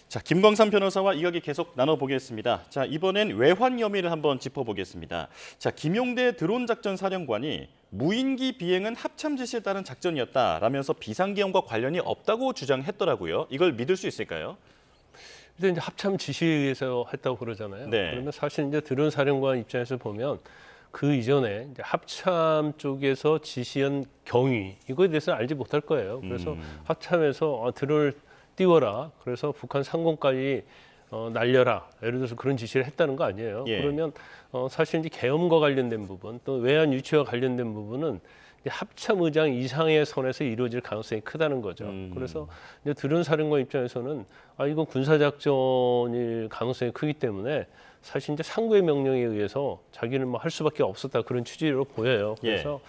Speaker 9: 자, 김광삼 변호사와 이야기 계속 나눠보겠습니다. 자, 이번엔 외환 혐의를 한번 짚어보겠습니다. 자, 김용대 드론작전 사령관이 무인기 비행은 합참 지시에 따른 작전이었다라면서 비상계엄과 관련이 없다고 주장했더라고요. 이걸 믿을 수 있을까요?
Speaker 3: 근데 이제 합참 지시에 의해서 했다고 그러잖아요.
Speaker 9: 네.
Speaker 3: 그러면 사실 이제 드론 사령관 입장에서 보면 그 이전에 이제 합참 쪽에서 지시한 경위 이거에 대해서는 알지 못할 거예요. 그래서 합참에서 드론을 띄워라. 그래서 북한 상공까지 날려라. 예를 들어서 그런 지시를 했다는 거 아니에요.
Speaker 9: 예.
Speaker 3: 그러면 사실 이제 계엄과 관련된 부분, 또 외환 유치와 관련된 부분은 이제 합참 의장 이상의 선에서 이루어질 가능성이 크다는 거죠. 그래서 이제 드론 사령관 입장에서는 이건 군사 작전일 가능성이 크기 때문에 사실 이제 상부의 명령에 의해서 자기는 뭐 할 수밖에 없었다 그런 취지로 보여요. 그래서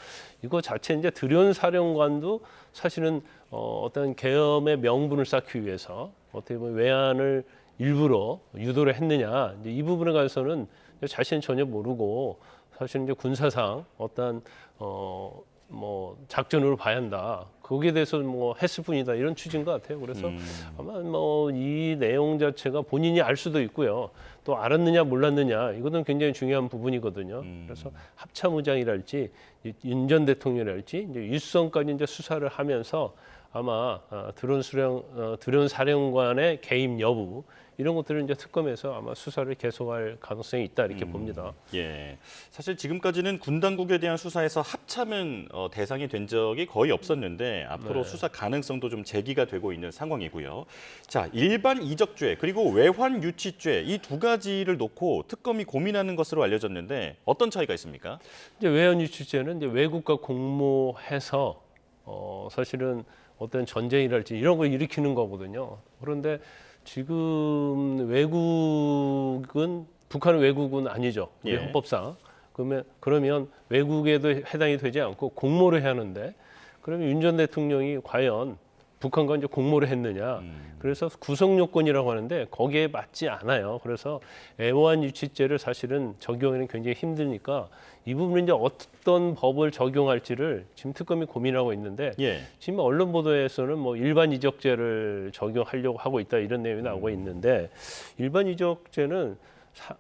Speaker 3: 이거 자체 이제 드론 사령관도 사실은 어떤 계엄의 명분을 쌓기 위해서 어떻게 보면 외환을 일부러 유도를 했느냐 이제 이 부분에 관해서는 자신은 전혀 모르고 사실 이제 군사상 어떤 뭐 작전으로 봐야 한다. 거기에 대해서 뭐 했을 뿐이다 이런 취지인 것 같아요. 그래서 아마 뭐 이 내용 자체가 본인이 알 수도 있고요. 또 알았느냐 몰랐느냐 이것은 굉장히 중요한 부분이거든요. 그래서 합참의장이랄지 윤 전 대통령이랄지 이제 윗선까지 이제 수사를 하면서 아마 드론 사령관의 개입 여부 이런 것들을 이제 특검에서 아마 수사를 계속할 가능성이 있다 이렇게 봅니다.
Speaker 9: 예, 사실 지금까지는 군 당국에 대한 수사에서 합참은 대상이 된 적이 거의 없었는데 앞으로
Speaker 3: 네.
Speaker 9: 수사 가능성도 좀 제기가 되고 있는 상황이고요. 자, 일반 이적죄 그리고 외환 유치죄 이 두 가지를 놓고 특검이 고민하는 것으로 알려졌는데 어떤 차이가 있습니까?
Speaker 3: 이제 외환 유치죄는 이제 외국과 공모해서 사실은 어떤 전쟁이랄지 이런 걸 일으키는 거거든요. 그런데 지금 외국은 북한은 외국은 아니죠. 우리
Speaker 9: 예.
Speaker 3: 헌법상. 그러면 외국에도 해당이 되지 않고 공모를 해야 하는데 그러면 윤 전 대통령이 과연 북한과 이제 공모를 했느냐. 그래서 구성 요건이라고 하는데 거기에 맞지 않아요. 그래서 외환 유치죄를 사실은 적용하기는 굉장히 힘드니까 이 부분은 이제 어떤 법을 적용할지를 지금 특검이 고민하고 있는데 지금 언론 보도에서는 뭐 일반 이적죄를 적용하려고 하고 있다 이런 내용이 나오고 있는데 일반 이적죄는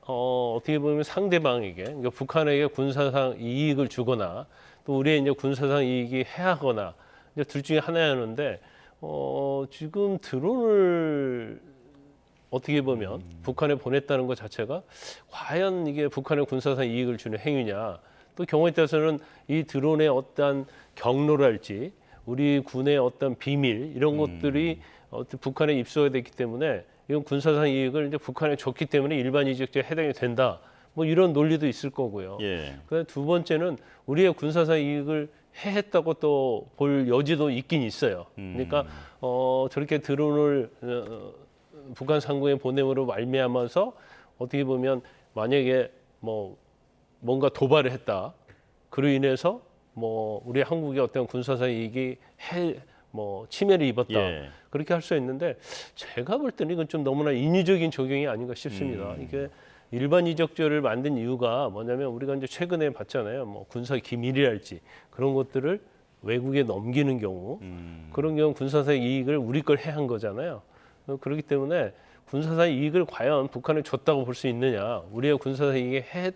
Speaker 3: 어떻게 보면 상대방에게 그러니까 북한에게 군사상 이익을 주거나 또 우리의 이제 군사상 이익이 해하거나 이제 둘 중에 하나였는데 지금 드론을 어떻게 보면 북한에 보냈다는 것 자체가 과연 이게 북한의 군사상 이익을 주는 행위냐. 또 경우에 따라서는 이 드론의 어떤 경로랄지 우리 군의 어떤 비밀 이런 것들이 북한에 입수가 됐기 때문에 이건 군사상 이익을 이제 북한에 줬기 때문에 일반 이적죄에 해당이 된다. 뭐 이런 논리도 있을 거고요. 그다음에 두 번째는 우리의 군사상 이익을 해했다고 또 볼 여지도 있긴 있어요. 그러니까 저렇게 드론을 북한 상공에 보냄으로 말미암아서 어떻게 보면 만약에 뭐 뭔가 도발을 했다. 그로 인해서 뭐 우리 한국의 어떤 군사상 이익이 침해를 입었다.
Speaker 9: 예.
Speaker 3: 그렇게 할 수 있는데 제가 볼 때는 이건 좀 너무나 인위적인 적용이 아닌가 싶습니다. 이게 일반 이적죄를 만든 이유가 뭐냐면 우리가 이제 최근에 봤잖아요. 뭐 군사 기밀이랄지 그런 것들을 외국에 넘기는 경우 그런 경우 군사상 이익을 우리 걸 해한 거잖아요. 그렇기 때문에 군사상 이익을 과연 북한에 줬다고 볼 수 있느냐, 우리의 군사상 이익에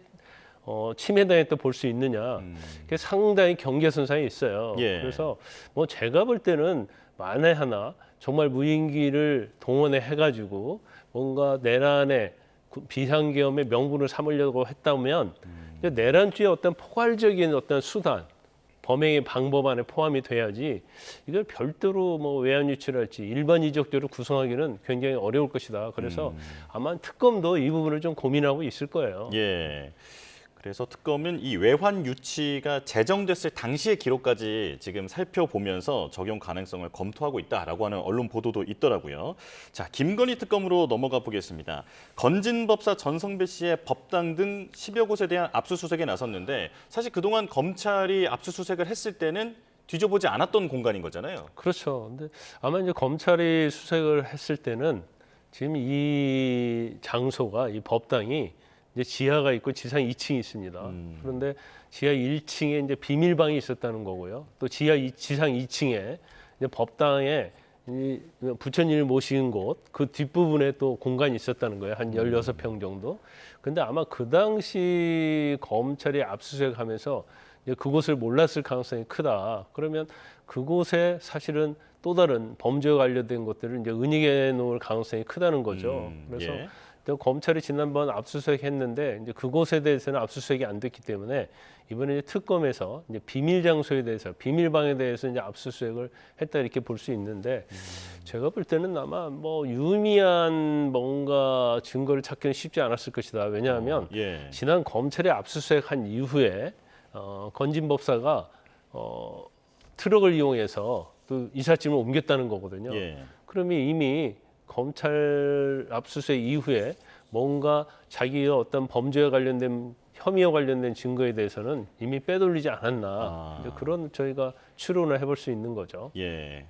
Speaker 3: 침해당했다 볼 수 있느냐, 그게 상당히 경계선상에 있어요.
Speaker 9: 예.
Speaker 3: 그래서 뭐 제가 볼 때는 만에 하나 정말 무인기를 동원해 해가지고 뭔가 내란의 비상계엄의 명분을 삼으려고 했다면 내란죄의 어떤 포괄적인 어떤 수단, 범행의 방법 안에 포함이 돼야지 이걸 별도로 뭐 외환 유치랄지 일반 이적죄로 구성하기는 굉장히 어려울 것이다. 그래서 아마 특검도 이 부분을 좀 고민하고 있을 거예요.
Speaker 9: 예. 그래서 특검은 이 외환 유치가 제정됐을 당시의 기록까지 지금 살펴보면서 적용 가능성을 검토하고 있다라고 하는 언론 보도도 있더라고요. 자, 김건희 특검으로 넘어가 보겠습니다. 건진법사 전성배 씨의 법당 등 10여 곳에 대한 압수수색에 나섰는데 사실 그동안 검찰이 압수수색을 했을 때는 뒤져보지 않았던 공간인 거잖아요.
Speaker 3: 그렇죠. 근데 아마 이제 검찰이 수색을 했을 때는 지금 이 장소가 이 법당이 이제 지하가 있고 지상 2층이 있습니다. 그런데 지하 1층에 이제 비밀방이 있었다는 거고요. 또 지상 2층에 이제 법당에 이 부처님을 모시는 곳 그 뒷부분에 또 공간이 있었다는 거예요. 한 16평 정도. 근데 아마 그 당시 검찰이 압수수색하면서 이제 그곳을 몰랐을 가능성이 크다. 그러면 그곳에 사실은 또 다른 범죄와 관련된 것들을 이제 은닉해 놓을 가능성이 크다는 거죠. 그래서
Speaker 9: 예.
Speaker 3: 또 검찰이 지난번 압수수색했는데 이제 그곳에 대해서는 압수수색이 안 됐기 때문에 이번에 이제 특검에서 이제 비밀 장소에 대해서 비밀방에 대해서 이제 압수수색을 했다 이렇게 볼 수 있는데 제가 볼 때는 아마 뭐 유의미한 뭔가 증거를 찾기는 쉽지 않았을 것이다. 왜냐하면
Speaker 9: 예.
Speaker 3: 지난 검찰이 압수수색한 이후에 건진법사가 트럭을 이용해서 또 이삿짐을 옮겼다는 거거든요.
Speaker 9: 예.
Speaker 3: 그러면 이미 검찰 압수수색 이후에 뭔가 자기의 어떤 범죄와 관련된 혐의와 관련된 증거에 대해서는 이미 빼돌리지 않았나 이제 그런 저희가 추론을 해볼 수 있는 거죠.
Speaker 9: 예.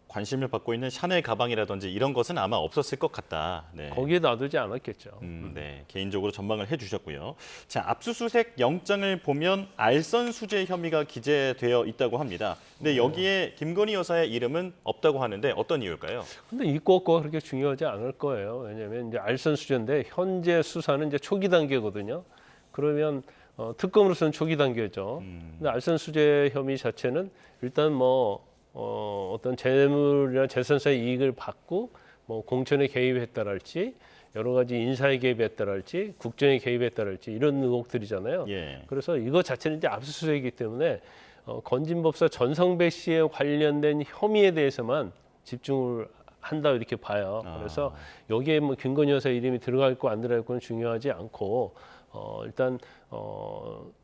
Speaker 9: 관심을 받고 있는 샤넬 가방이라든지 이런 것은 아마 없었을 것 같다. 네.
Speaker 3: 거기에 놔두지 않았겠죠.
Speaker 9: 네, 개인적으로 전망을 해주셨고요. 자, 압수수색 영장을 보면 알선 수재 혐의가 기재되어 있다고 합니다. 근데 여기에 김건희 여사의 이름은 없다고 하는데 어떤 이유일까요?
Speaker 3: 근데 있고 없고가 그렇게 중요하지 않을 거예요. 왜냐하면 이제 알선 수재인데 현재 수사는 이제 초기 단계거든요. 그러면 특검으로서는 초기 단계죠. 근데 알선 수재 혐의 자체는 일단 뭐 어떤 재물이나 재산사의 이익을 받고 뭐 공천에 개입했다랄지 여러 가지 인사에 개입했다랄지 국정에 개입했다랄지 이런 의혹들이잖아요.
Speaker 9: 예.
Speaker 3: 그래서 이것 자체는 이제 압수수색이기 때문에 건진법사 전성배 씨에 관련된 혐의에 대해서만 집중을 한다 이렇게 봐요. 그래서 여기에 뭐 김건희 여사 이름이 들어가 있고 안 들어가 있고는 중요하지 않고 일단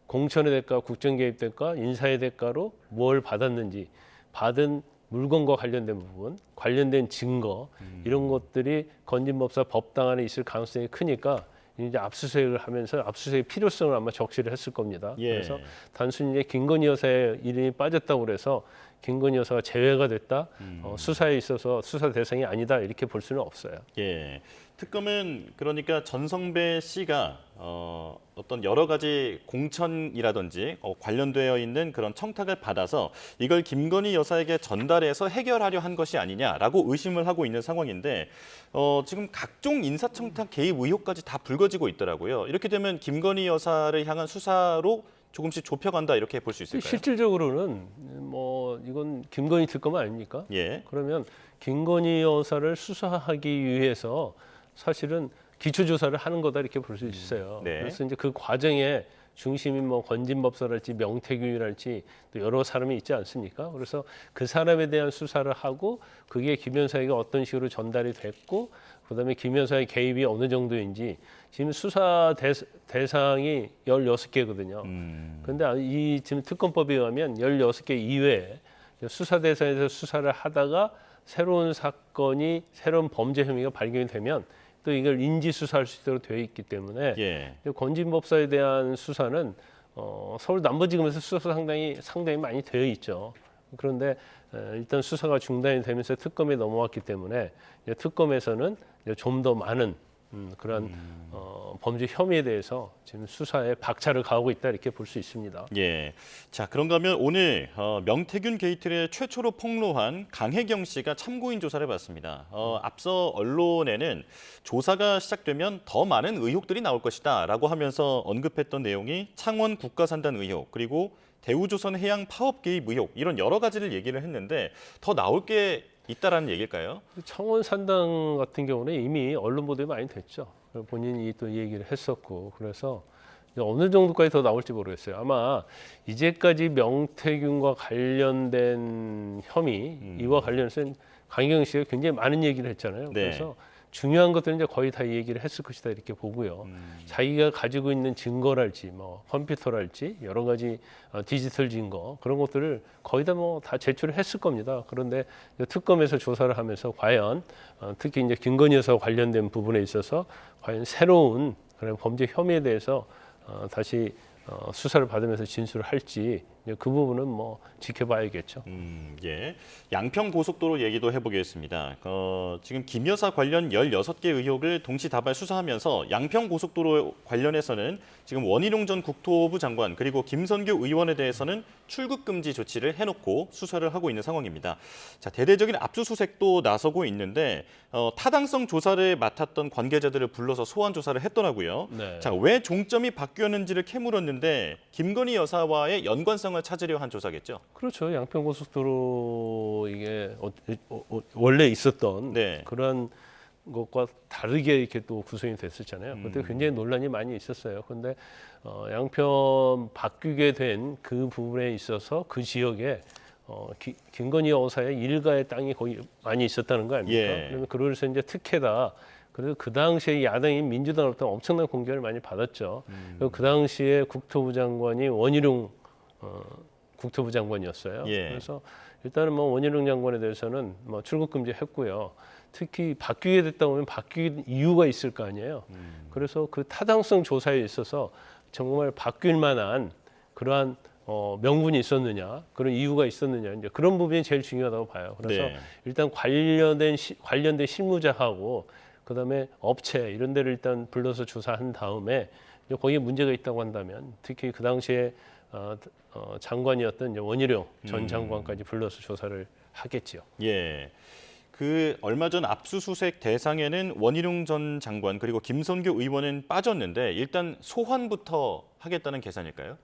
Speaker 3: 공천의 대가, 국정 개입 대가, 인사의 대가로 뭘 받았는지 받은 물건과 관련된 부분, 관련된 증거 이런 것들이 건진법사 법당 안에 있을 가능성이 크니까 이제 압수수색을 하면서 압수수색의 필요성을 아마 적시를 했을 겁니다.
Speaker 9: 예.
Speaker 3: 그래서 단순히 이제 김건희 여사의 이름이 빠졌다고 그래서 김건희 여사가 제외가 됐다, 수사에 있어서 수사 대상이 아니다 이렇게 볼 수는 없어요.
Speaker 9: 예. 특검은 그러니까 전성배 씨가 어떤 여러 가지 공천이라든지 관련되어 있는 그런 청탁을 받아서 이걸 김건희 여사에게 전달해서 해결하려 한 것이 아니냐라고 의심을 하고 있는 상황인데 지금 각종 인사청탁 개입 의혹까지 다 불거지고 있더라고요. 이렇게 되면 김건희 여사를 향한 수사로 조금씩 좁혀간다 이렇게 볼 수 있을까요?
Speaker 3: 실질적으로는 뭐 이건 김건희 특검 아닙니까?
Speaker 9: 예.
Speaker 3: 그러면 김건희 여사를 수사하기 위해서 사실은 기초조사를 하는 거다 이렇게 볼 수 있어요.
Speaker 9: 네.
Speaker 3: 그래서 이제 그 과정에 중심인 뭐 건진법사랄지 명태균이랄지 또 여러 사람이 있지 않습니까? 그래서 그 사람에 대한 수사를 하고 그게 김 여사에게 어떤 식으로 전달이 됐고 그다음에 김 여사의 개입이 어느 정도인지 지금 수사 대상이 16개거든요. 그런데 이 지금 특검법에 의하면 16개 이외에 수사 대상에서 수사를 하다가 새로운 사건이 새로운 범죄 혐의가 발견이 되면 또 이걸 인지 수사할 수 있도록 되어 있기 때문에 권진 법사에 대한 수사는 서울 남부지검에서 수사 상당히 많이 되어 있죠. 그런데 일단 수사가 중단이 되면서 특검에 넘어왔기 때문에 특검에서는 좀 더 많은 그런 범죄 혐의에 대해서 지금 수사에 박차를 가하고 있다 이렇게 볼 수 있습니다.
Speaker 9: 예. 자, 그런가 하면 오늘 명태균 게이트를 최초로 폭로한 강혜경 씨가 참고인 조사를 받습니다. 앞서 언론에는 조사가 시작되면 더 많은 의혹들이 나올 것이다라고 하면서 언급했던 내용이 창원 국가산단 의혹 그리고 대우조선 해양 파업 개입 의혹 이런 여러 가지를 얘기를 했는데 더 나올 게 있다라는 얘기일까요?
Speaker 3: 창원 산당 같은 경우는 이미 언론 보도에 많이 됐죠. 본인이 또 이 얘기를 했었고 그래서 어느 정도까지 더 나올지 모르겠어요. 아마 이제까지 명태균과 관련된 혐의 이와 관련해서 강경 씨가 굉장히 많은 얘기를 했잖아요. 그래서 중요한 것들은 이제 거의 다 얘기를 했을 것이다 이렇게 보고요. 자기가 가지고 있는 증거랄지 뭐 컴퓨터랄지 여러 가지 디지털 증거 그런 것들을 거의 다 다 제출을 했을 겁니다. 그런데 특검에서 조사를 하면서 과연 특히 이제 김건희 여사 관련된 부분에 있어서 과연 새로운 그런 범죄 혐의에 대해서 다시 수사를 받으면서 진술을 할지 그 부분은 뭐 지켜봐야겠죠.
Speaker 9: 예. 양평 고속도로 얘기도 해보겠습니다. 지금 김 여사 관련 16개 의혹을 동시다발 수사하면서 양평 고속도로 관련해서는 지금 원희룡 전 국토부 장관 그리고 김선규 의원에 대해서는 출국 금지 조치를 해놓고 수사를 하고 있는 상황입니다. 자, 대대적인 압수수색도 나서고 있는데 타당성 조사를 맡았던 관계자들을 불러서 소환 조사를 했더라고요. 자, 왜 종점이 바뀌었는지를 캐물었는데 김건희 여사와의 연관성을 찾으려 한 조사겠죠?
Speaker 3: 그렇죠. 양평고속도로 이게 원래 있었던 그런 것과 다르게 이렇게 또 구성이 됐었잖아요. 그때 굉장히 논란이 많이 있었어요. 그런데 양평 바뀌게 된 그 부분에 있어서 그 지역에 김건희 여사의 일가의 땅이 거의 많이 있었다는 거 아닙니까? 그러면 그래서 이제 특혜다. 그래서 그 당시에 야당인 민주당으로부터 엄청난 공격을 많이 받았죠. 그리고 그 당시에 국토부 장관이 원희룡 국토부 장관이었어요. 그래서 일단은 뭐 원희룡 장관에 대해서는 뭐 출국 금지했고요. 특히 바뀌게 됐다 보면 바뀐 이유가 있을 거 아니에요. 그래서 그 타당성 조사에 있어서 정말 바뀔 만한 그러한 명분이 있었느냐, 그런 이유가 있었느냐, 이제 그런 부분이 제일 중요하다고 봐요. 그래서 일단 관련된 실무자하고 그다음에 업체 이런 데를 일단 불러서 조사한 다음에 거기에 문제가 있다고 한다면 특히 그 당시에 장관이었던 원희룡 전 장관까지 불러서 조사를 하겠지요.
Speaker 9: 예. 그 얼마 전 압수수색 대상에는 원희룡 전 장관 그리고 김선규 의원은 빠졌는데 일단 소환부터 하겠다는 계산일까요?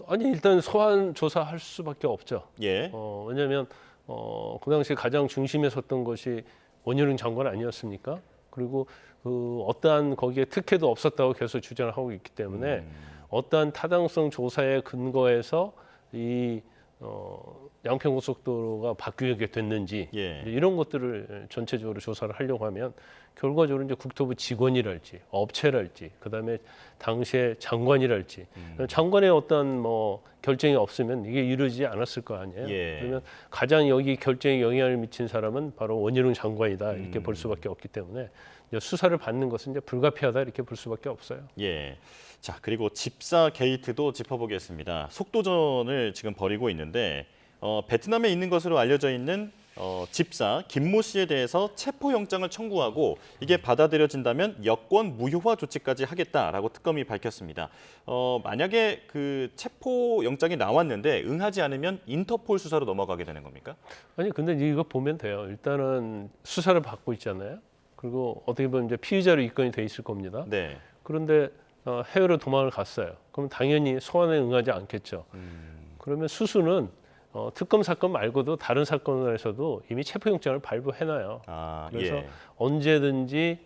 Speaker 3: 아니 일단 소환 조사할 수밖에 없죠. 왜냐하면 그 당시 가장 중심에 섰던 것이 원희룡 장관 아니었습니까? 그리고 그 어떠한 거기에 특혜도 없었다고 계속 주장을 하고 있기 때문에 어떠한 타당성 조사에 근거해서 이 양평고속도로가 바뀌게 됐는지 이런 것들을 전체적으로 조사를 하려고 하면 결과적으로 이제 국토부 직원이랄지 업체랄지 그다음에 당시의 장관이랄지 장관의 어떤 뭐 결정이 없으면 이게 이루어지지 않았을 거 아니에요. 그러면 가장 여기 결정에 영향을 미친 사람은 바로 원희룡 장관이다 이렇게 볼 수밖에 없기 때문에 수사를 받는 것은 이제 불가피하다 이렇게 볼 수밖에 없어요.
Speaker 9: 자, 그리고 집사 게이트도 짚어보겠습니다. 속도전을 지금 벌이고 있는데 베트남에 있는 것으로 알려져 있는 집사 김모 씨에 대해서 체포영장을 청구하고 이게 받아들여진다면 여권 무효화 조치까지 하겠다라고 특검이 밝혔습니다. 만약에 그 체포영장이 나왔는데 응하지 않으면 인터폴 수사로 넘어가게 되는 겁니까?
Speaker 3: 아니 근데 이거 보면 돼요. 일단은 수사를 받고 있잖아요. 그리고 어떻게 보면 이제 피의자로 입건이 돼 있을 겁니다. 그런데 해외로 도망을 갔어요. 그럼 당연히 소환에 응하지 않겠죠. 그러면 수수는 특검 사건 말고도 다른 사건에서도 이미 체포영장을 발부해놔요. 그래서 언제든지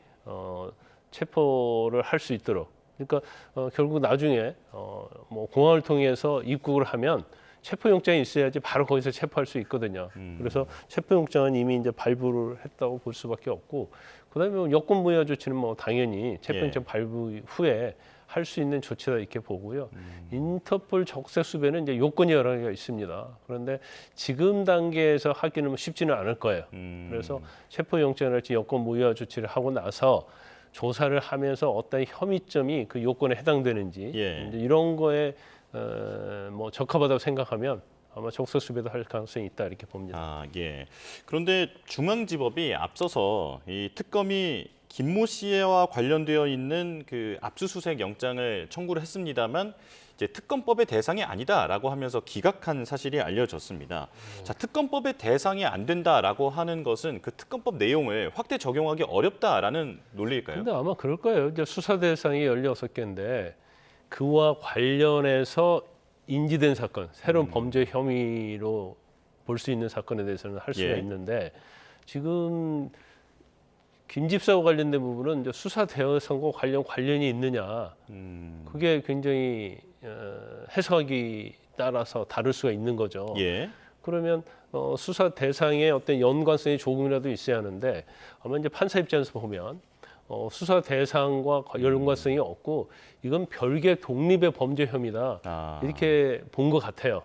Speaker 3: 체포를 할 수 있도록. 그러니까 결국 나중에 뭐 공항을 통해서 입국을 하면 체포영장이 있어야지 바로 거기서 체포할 수 있거든요. 그래서 체포영장은 이미 이제 발부를 했다고 볼 수밖에 없고, 그다음에 여권 무효 조치는 뭐 당연히 체포영장 발부 후에 할 수 있는 조치다 이렇게 보고요. 인터폴 적색 수배는 이제 요건이 여러 개가 있습니다. 그런데 지금 단계에서 하기는 쉽지는 않을 거예요. 그래서 체포영장이랄지 여권 무효화 조치를 하고 나서 조사를 하면서 어떤 혐의점이 그 요건에 해당되는지 이제 이런 거에 뭐 적합하다고 생각하면 아마 적색 수배도 할 가능성이 있다 이렇게 봅니다.
Speaker 9: 아, 예. 그런데 중앙지법이 앞서서 이 특검이 김모 씨와 관련되어 있는 그 압수수색 영장을 청구를 했습니다만 이제 특검법의 대상이 아니다라고 하면서 기각한 사실이 알려졌습니다. 자, 특검법의 대상이 안 된다라고 하는 것은 그 특검법 내용을 확대 적용하기 어렵다라는 논리일까요?
Speaker 3: 근데 아마 그럴 거예요. 이제 수사 대상이 16개인데 그와 관련해서 인지된 사건, 새로운 범죄 혐의로 볼 수 있는 사건에 대해서는 할 수가 있는데 지금 김 집사와 관련된 부분은 이제 수사 대상과 관련이 있느냐 그게 굉장히 해석이 따라서 다를 수가 있는 거죠. 그러면 수사 대상에 어떤 연관성이 조금이라도 있어야 하는데 아마 이제 판사 입장에서 보면 수사 대상과 연관성이 없고 이건 별개 독립의 범죄 혐의다 이렇게 본 것 같아요.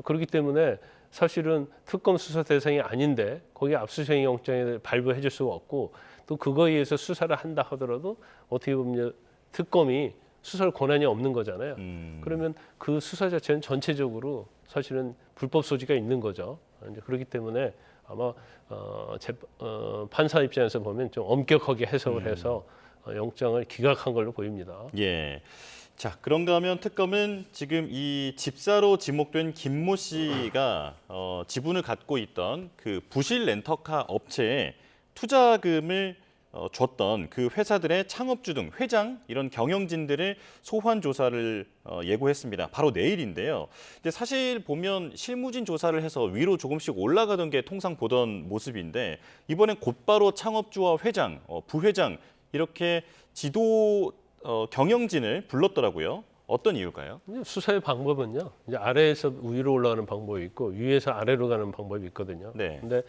Speaker 3: 그렇기 때문에 사실은 특검 수사 대상이 아닌데 거기에 압수수색 영장을 발부해 줄 수가 없고 또 그거에 의해서 수사를 한다 하더라도 어떻게 보면 특검이 수사할 권한이 없는 거잖아요. 그러면 그 수사 자체는 전체적으로 사실은 불법 소지가 있는 거죠. 이제 그렇기 때문에 아마 판사 입장에서 보면 좀 엄격하게 해석을 해서 영장을 기각한 걸로 보입니다.
Speaker 9: 자, 그런가 하면 특검은 지금 이 집사로 지목된 김모 씨가 지분을 갖고 있던 그 부실 렌터카 업체에 투자금을 줬던 그 회사들의 창업주 등 회장 이런 경영진들을 소환 조사를 예고했습니다. 바로 내일인데요. 근데 사실 보면 실무진 조사를 해서 위로 조금씩 올라가던 게 통상 보던 모습인데 이번엔 곧바로 창업주와 회장, 부회장 이렇게 지도 경영진을 불렀더라고요. 어떤 이유일까요?
Speaker 3: 수사의 방법은요. 이제 아래에서 위로 올라가는 방법이 있고 위에서 아래로 가는 방법이 있거든요. 근데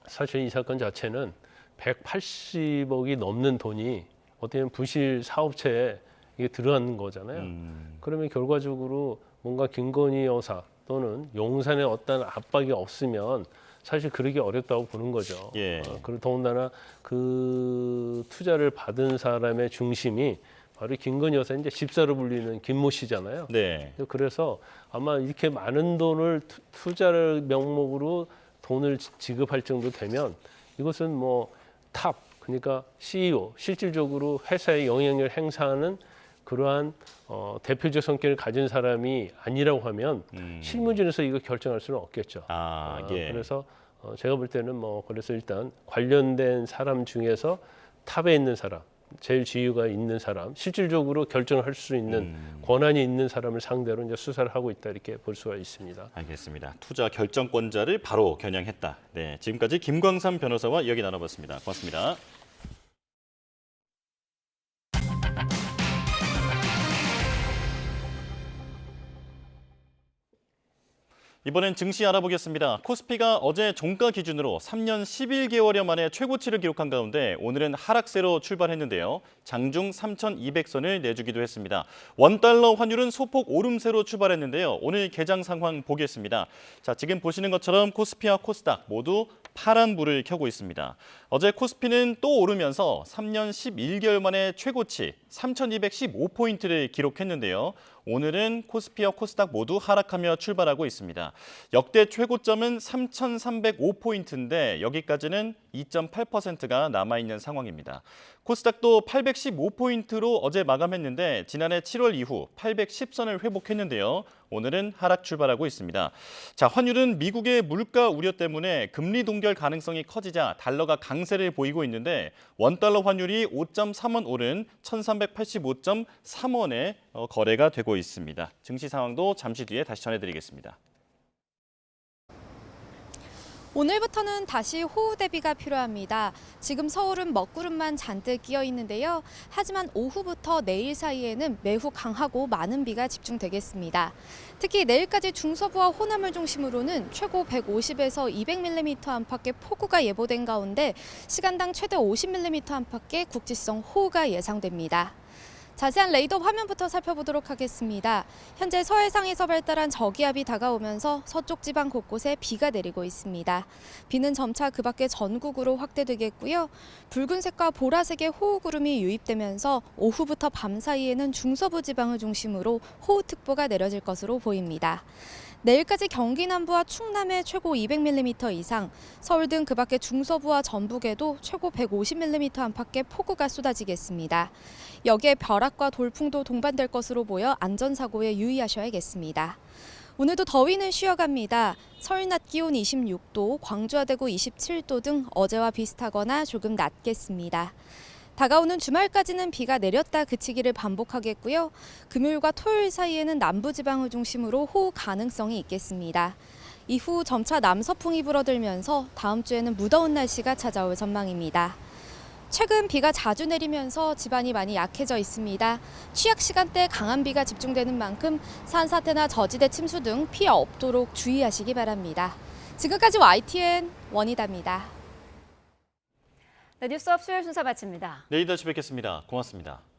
Speaker 3: 사실 이 사건 자체는 180억이 넘는 돈이 어떻게 보면 부실 사업체에 이게 들어가는 거잖아요. 그러면 결과적으로 뭔가 김건희 여사 또는 용산에 어떤 압박이 없으면 사실 그러기 어렵다고 보는 거죠. 그리고 더군다나 그 투자를 받은 사람의 중심이 바로 김건희 여사 이제 집사로 불리는 김모 씨잖아요. 그래서 아마 이렇게 많은 돈을 투자를 명목으로 돈을 지급할 정도 되면 이것은 뭐 탑, 그러니까 CEO, 실질적으로 회사의 영향력을 행사하는 그러한 대표적 성격을 가진 사람이 아니라고 하면 실무진에서 이거 결정할 수는 없겠죠. 그래서 제가 볼 때는 그래서 일단 관련된 사람 중에서 탑에 있는 사람, 제일 지위가 있는 사람, 실질적으로 결정을 할 수 있는 권한이 있는 사람을 상대로 이제 수사를 하고 있다 이렇게 볼 수가 있습니다.
Speaker 9: 알겠습니다. 투자 결정권자를 바로 겨냥했다. 네, 지금까지 김광삼 변호사와 이야기 나눠봤습니다. 고맙습니다. 이번엔 증시 알아보겠습니다. 코스피가 어제 종가 기준으로 3년 11개월여 만에 최고치를 기록한 가운데 오늘은 하락세로 출발했는데요. 장중 3,200선을 내주기도 했습니다. 원달러 환율은 소폭 오름세로 출발했는데요. 오늘 개장 상황 보겠습니다. 자, 지금 보시는 것처럼 코스피와 코스닥 모두 파란 불을 켜고 있습니다. 어제 코스피는 또 오르면서 3년 11개월 만에 최고치 3,215포인트를 기록했는데요. 오늘은 코스피와 코스닥 모두 하락하며 출발하고 있습니다. 역대 최고점은 3,305포인트인데 여기까지는 2.8%가 남아있는 상황입니다. 코스닥도 815포인트로 어제 마감했는데 지난해 7월 이후 810선을 회복했는데요. 오늘은 하락 출발하고 있습니다. 자, 환율은 미국의 물가 우려 때문에 금리 동결 가능성이 커지자 달러가 강세를 보이고 있는데 원달러 환율이 5.3원 오른 1,385.3원에 거래가 되고 있습니다. 증시 상황도 잠시 뒤에 다시 전해드리겠습니다.
Speaker 2: 오늘부터는 다시 호우 대비가 필요합니다. 지금 서울은 먹구름만 잔뜩 끼어 있는데요. 하지만 오후부터 내일 사이에는 매우 강하고 많은 비가 집중되겠습니다. 특히 내일까지 중서부와 호남을 중심으로는 최고 150에서 200mm 안팎의 폭우가 예보된 가운데 시간당 최대 50mm 안팎의 국지성 호우가 예상됩니다. 자세한 레이더 화면부터 살펴보도록 하겠습니다. 현재 서해상에서 발달한 저기압이 다가오면서 서쪽 지방 곳곳에 비가 내리고 있습니다. 비는 점차 그 밖에 전국으로 확대되겠고요. 붉은색과 보라색의 호우구름이 유입되면서 오후부터 밤 사이에는 중서부 지방을 중심으로 호우특보가 내려질 것으로 보입니다. 내일까지 경기 남부와 충남에 최고 200mm 이상, 서울 등 그 밖의 중서부와 전북에도 최고 150mm 안팎의 폭우가 쏟아지겠습니다. 여기에 벼락과 돌풍도 동반될 것으로 보여 안전사고에 유의하셔야겠습니다. 오늘도 더위는 쉬어갑니다. 서울 낮 기온 26도, 광주와 대구 27도 등 어제와 비슷하거나 조금 낮겠습니다. 다가오는 주말까지는 비가 내렸다 그치기를 반복하겠고요. 금요일과 토요일 사이에는 남부지방을 중심으로 호우 가능성이 있겠습니다. 이후 점차 남서풍이 불어들면서 다음 주에는 무더운 날씨가 찾아올 전망입니다. 최근 비가 자주 내리면서 지반이 많이 약해져 있습니다. 취약 시간대 강한 비가 집중되는 만큼 산사태나 저지대 침수 등 피해 없도록 주의하시기 바랍니다. 지금까지 YTN 원희다입니다.
Speaker 1: 네, 뉴스업 수요일 순서 마칩니다.
Speaker 9: 내일 다시 뵙겠습니다. 고맙습니다.